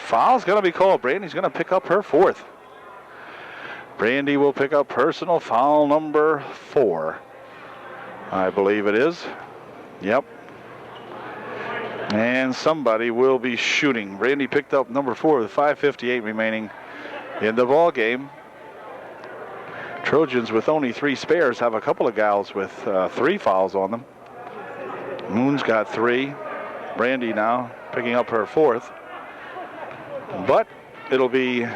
Foul's going to be called. Brandy's going to pick up her fourth. Brandy will pick up personal foul number 4. I believe it is. Yep. And somebody will be shooting. Brandy picked up number 4 with 5:58 remaining in the ball game. Trojans with only 3 spares have a couple of gals with 3 fouls on them. Moon's got 3. Brandy now picking up her 4th. But it'll be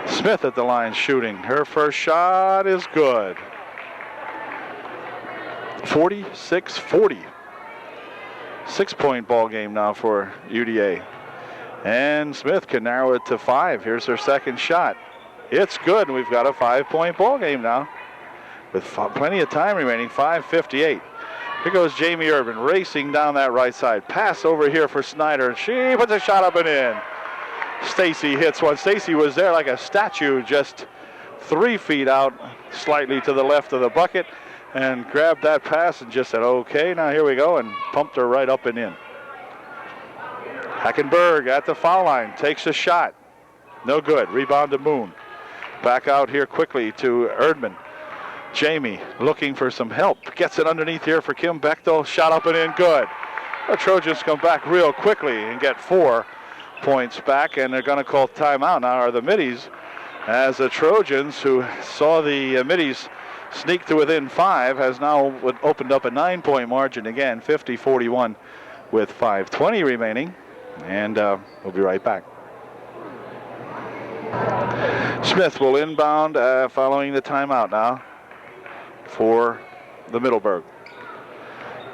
Smith at the line shooting. Her first shot is good. 46-40. 6-point ball game now for UDA. And Smith can narrow it to 5. Here's her second shot. It's good. We've got a 5-point ball game now with plenty of time remaining. 5:58. Here goes Jamie Urban racing down that right side. Pass over here for Snyder. She puts a shot up and in. Stacy hits one. Stacy was there like a statue, just 3 feet out, slightly to the left of the bucket, and grabbed that pass and just said, okay, now here we go, and pumped her right up and in. Hackenberg at the foul line, takes a shot. No good. Rebound to Moon. Back out here quickly to Erdman. Jamie looking for some help. Gets it underneath here for Kim Bechtel. Shot up and in. Good. The Trojans come back real quickly and get 4 points back, and they're going to call timeout now, are the Middies, as the Trojans, who saw the Middies sneak to within 5, has now opened up a 9-point margin again, 50-41 with 5:20 remaining. And we'll be right back. Smith will inbound following the timeout now for the Middleburg.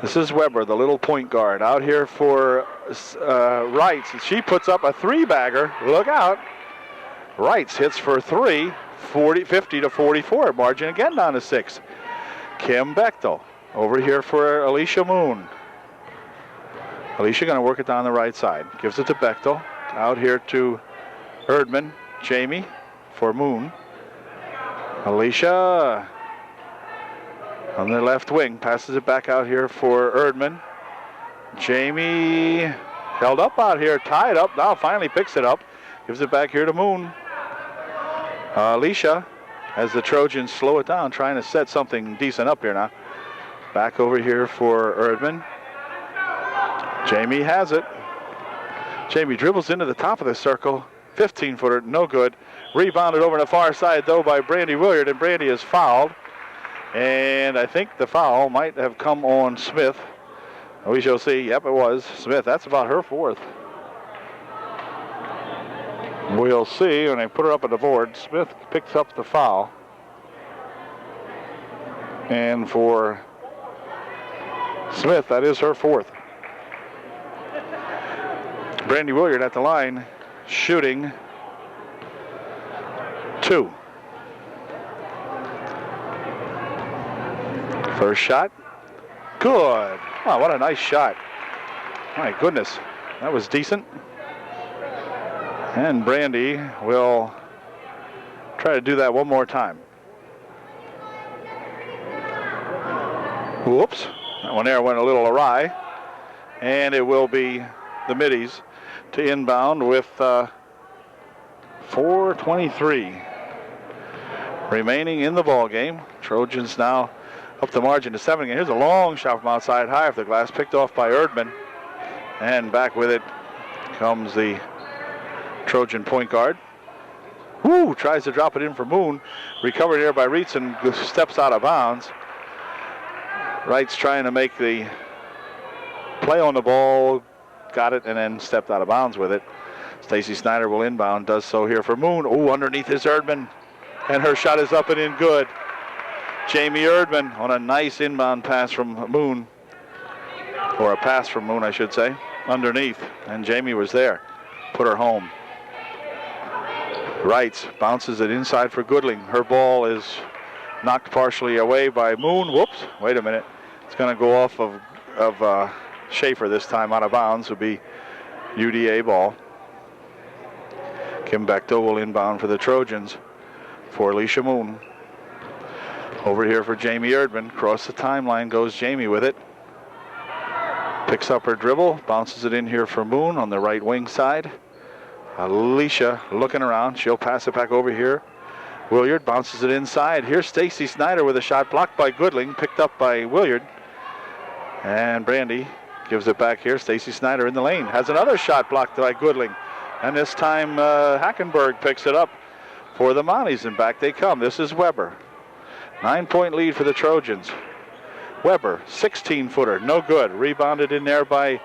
This is Weber, the little point guard, out here for Wrights. She puts up a 3-bagger. Look out. Wrights hits for 3, 50-44. Margin again down to 6. Kim Bechtel over here for Alicia Moon. Alicia going to work it down the right side. Gives it to Bechtel. Out here to Erdman. Jamie for Moon. Alicia on the left wing. Passes it back out here for Erdman. Jamie held up out here. Tied up. Now finally picks it up. Gives it back here to Moon. Alicia, as the Trojans slow it down, trying to set something decent up here now. Back over here for Erdman. Jamie has it. Jamie dribbles into the top of the circle. 15-footer, no good. Rebounded over to the far side, though, by Brandy Williard, and Brandy is fouled. And I think the foul might have come on Smith. We shall see. Yep, it was Smith. That's about her 4th. We'll see when they put her up on the board. Smith picks up the foul. And for Smith, that is her 4th. Brandy Williard at the line, shooting 2. First shot, good. Oh, what a nice shot. My goodness, that was decent. And Brandy will try to do that one more time. Whoops, that one there went a little awry. And it will be the Middies to inbound with 4:23 remaining in the ball game. Trojans now up the margin to 7 again. Here's a long shot from outside high off the glass, picked off by Erdman. And back with it comes the Trojan point guard. Woo! Tries to drop it in for Moon. Recovered here by Reitz and steps out of bounds. Wright's trying to make the play on the ball. Got it and then stepped out of bounds with it. Stacy Snyder will inbound. Does so here for Moon. Oh, underneath is Erdman. And her shot is up and in good. Jamie Erdman on a nice inbound pass from Moon. Or a pass from Moon, I should say. Underneath. And Jamie was there. Put her home. Wrights bounces it inside for Goodling. Her ball is knocked partially away by Moon. Whoops. Wait a minute. It's going to go off of Schaefer this time, out of bounds. Will be UDA ball. Kim Bechtel will inbound for the Trojans for Alicia Moon. Over here for Jamie Erdman. Across the timeline goes Jamie with it. Picks up her dribble, bounces it in here for Moon on the right wing side. Alicia looking around. She'll pass it back over here Williard bounces it inside. Here's Stacy Snyder with a shot blocked by Goodling, picked up by Williard. And Brandy gives it back here. Stacy Snyder in the lane. Has another shot blocked by Goodling. And this time Hackenberg picks it up for the Mounties, and back they come. This is Weber. 9-point lead for the Trojans. Weber, 16-footer, no good. Rebounded in there by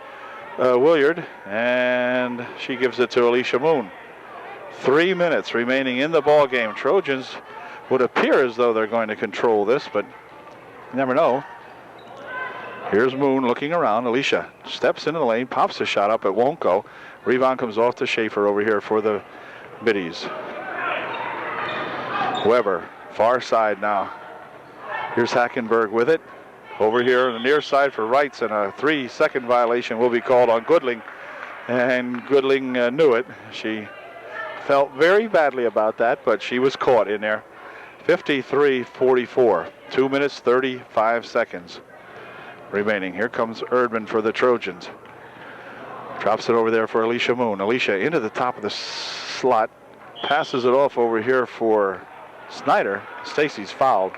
Williard, and she gives it to Alicia Moon. 3 minutes remaining in the ball game. Trojans would appear as though they're going to control this, but you never know. Here's Moon looking around. Alicia steps into the lane, pops a shot up. It won't go. Rebound comes off to Schaefer over here for the Middies. Weber, far side now. Here's Hackenberg with it. Over here on the near side for Wrights, and a 3-second violation will be called on Goodling. And Goodling knew it. She felt very badly about that, but she was caught in there. 53-44. 2 minutes, 35 seconds remaining. Here comes Erdman for the Trojans. Drops it over there for Alicia Moon. Alicia into the top of the slot. Passes it off over here for Snyder. Stacy's fouled.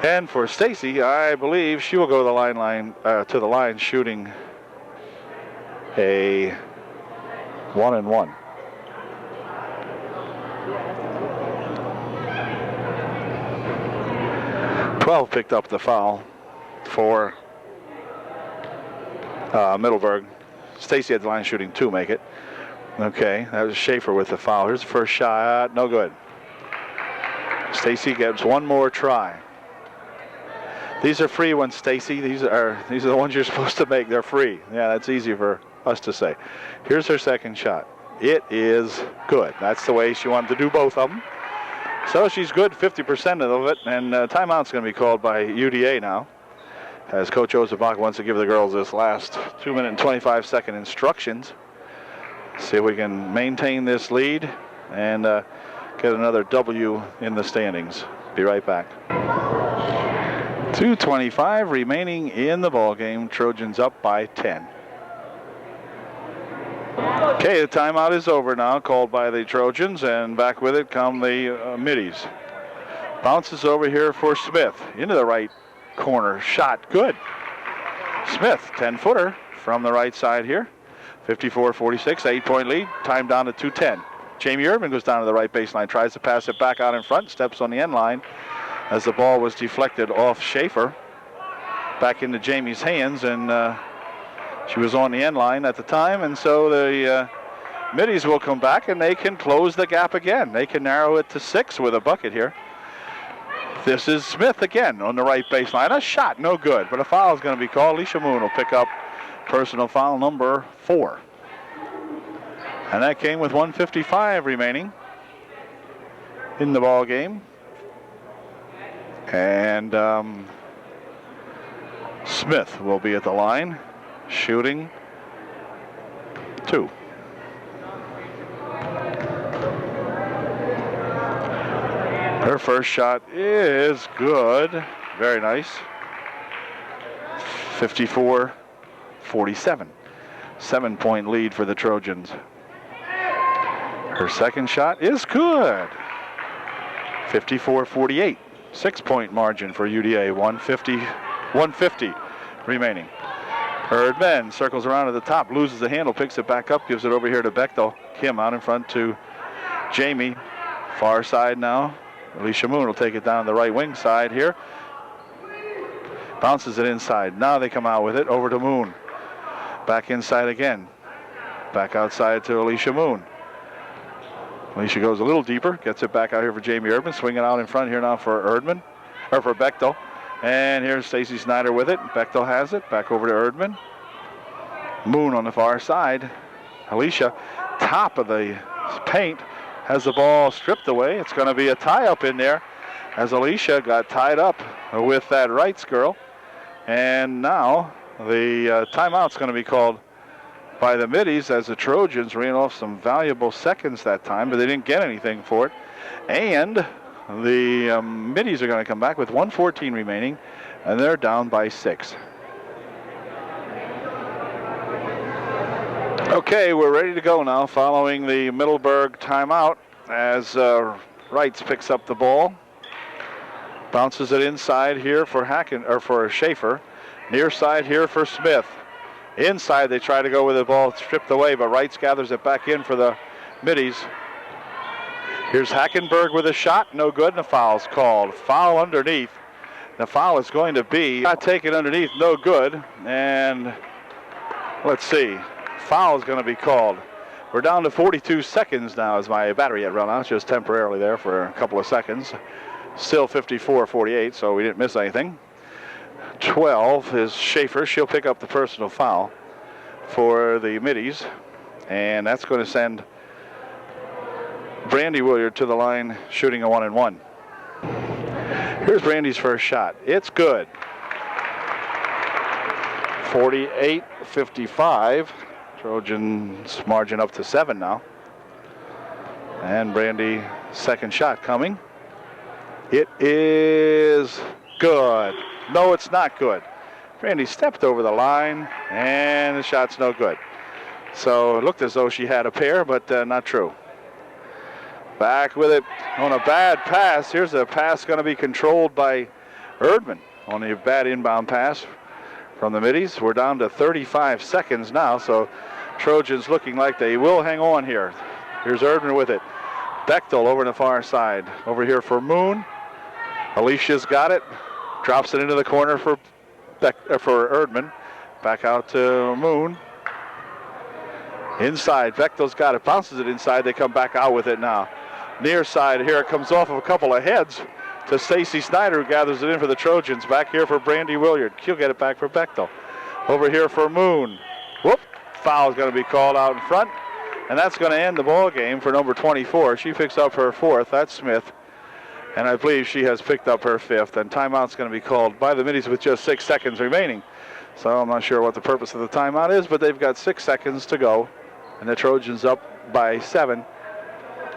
And for Stacy, I believe she will go to the line shooting a 1-and-1. Twelve picked up the foul for Middleburg. Stacy had the line shooting 2, make it. Okay, that was Schaefer with the foul. Here's the first shot, no good. Stacy gets one more try. These are free ones, Stacy. These are the ones you're supposed to make. They're free. Yeah, that's easy for us to say. Here's her second shot. It is good. That's the way she wanted to do both of them. So she's good 50% of it, and timeout's going to be called by UDA now, as Coach Ozabak wants to give the girls this last 2 minute and 25-second instructions. See if we can maintain this lead and get another W in the standings. Be right back. 2:25 remaining in the ball game. Trojans up by 10. Okay, the timeout is over now, called by the Trojans, and back with it come the Middies. Bounces over here for Smith into the right corner. Shot good. Smith, 10-footer from the right side here. 54-46, 8-point lead. Time down to 2:10. Jamie Erdman goes down to the right baseline, tries to pass it back out in front, steps on the end line as the ball was deflected off Schaefer. Back into Jamie's hands, and she was on the end line at the time, and so the Middies will come back and they can close the gap again. They can narrow it to 6 with a bucket here. This is Smith again on the right baseline. A shot, no good, but a foul is going to be called. Alicia Moon will pick up personal foul number 4. And that came with 1:55 remaining in the ball game. And Smith will be at the line, shooting 2. Her first shot is good. Very nice. 54-47. 7-point lead for the Trojans. Her second shot is good. 54-48. 6-point margin for UDA. 150 remaining. Erdman circles around to the top, loses the handle, picks it back up, gives it over here to Bechtel. Kim out in front to Jamie. Far side now. Alicia Moon will take it down the right wing side here. Bounces it inside. Now they come out with it over to Moon. Back inside again. Back outside to Alicia Moon. Alicia goes a little deeper, gets it back out here for Jamie Erdman, swinging out in front here now for for Bechtel. And here's Stacy Snyder with it. Bechtel has it, back over to Erdman. Moon on the far side. Alicia, top of the paint, has the ball stripped away. It's going to be a tie-up in there as Alicia got tied up with that Wrights girl. And now the timeout's going to be called by the Middies as the Trojans ran off some valuable seconds that time, but they didn't get anything for it. And the Middies are going to come back with 1:14 remaining, and they're down by 6. Okay, we're ready to go now following the Middleburg timeout as Wrights picks up the ball. Bounces it inside here for for Schaefer. Near side here for Smith. Inside they try to go with the ball stripped away, but Wrights gathers it back in for the Middies. Here's Hackenberg with a shot, no good, and a foul's called. Foul underneath. The foul is going to be not taken underneath, no good. And let's see, foul is going to be called. We're down to 42 seconds now as my battery had run out, just temporarily there for a couple of seconds. Still 54-48, so we didn't miss anything. 12 is Schaefer. She'll pick up the personal foul for the Middies. And that's going to send Brandy Williard to the line shooting a 1-and-1. Here's Brandy's first shot. It's good. 48-55. Trojans margin up to 7 now. And Brandy, second shot coming. It is good. No, it's not good. Brandy stepped over the line, and the shot's no good. So it looked as though she had a pair, but not true. Back with it on a bad pass. Here's a pass going to be controlled by Erdman on a bad inbound pass from the Middies. We're down to 35 seconds now, so Trojans looking like they will hang on here. Here's Erdman with it. Bechtel over on the far side. Over here for Moon. Alicia's got it. Drops it into the corner for Erdman. Back out to Moon. Inside, Bechtel's got it. Bounces it inside. They come back out with it now. Near side here, it comes off of a couple of heads to Stacy Snyder, who gathers it in for the Trojans. Back here for Brandy Williard. She'll get it back for Bechtel. Over here for Moon. Whoop. Foul's going to be called out in front. And that's going to end the ball game for number 24. She picks up her fourth. That's Smith. And I believe she has picked up her fifth. And timeout's going to be called by the Middies with just 6 seconds remaining. So I'm not sure what the purpose of the timeout is, but they've got 6 seconds to go. And the Trojans up by 7.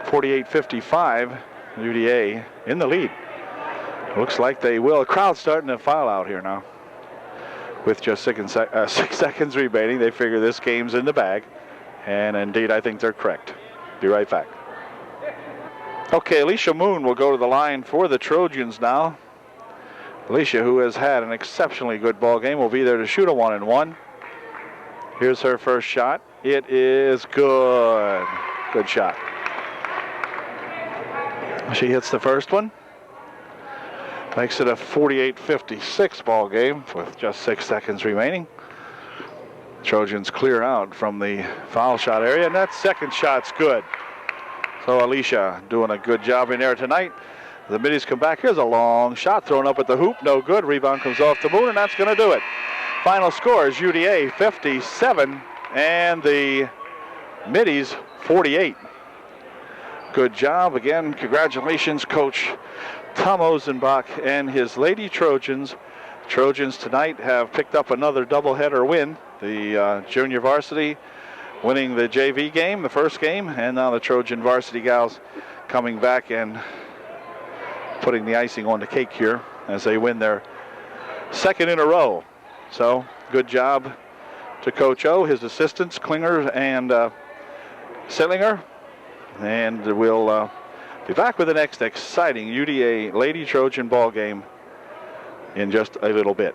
48-55. UDA in the lead. Looks like they will. The crowd's starting to file out here now. With just 6 seconds remaining, they figure this game's in the bag. And indeed, I think they're correct. Be right back. Okay, Alicia Moon will go to the line for the Trojans now. Alicia, who has had an exceptionally good ball game, will be there to shoot a 1-and-1. Here's her first shot. It is good. Good shot. She hits the first one. Makes it a 48-56 ball game with just 6 seconds remaining. Trojans clear out from the foul shot area, and that second shot's good. So Alicia doing a good job in there tonight. The Middies come back. Here's a long shot thrown up at the hoop. No good. Rebound comes off the Moon, and that's going to do it. Final score is UDA 57 and the Middies 48. Good job. Again, congratulations, Coach Tom Ozenbach and his Lady Trojans. Trojans tonight have picked up another doubleheader win. The junior varsity winning the JV game, the first game, and now the Trojan varsity gals coming back and putting the icing on the cake here as they win their second in a row. So good job to Coach O, his assistants, Klinger and Sillinger. And we'll be back with the next exciting UDA Lady Trojan ball game in just a little bit.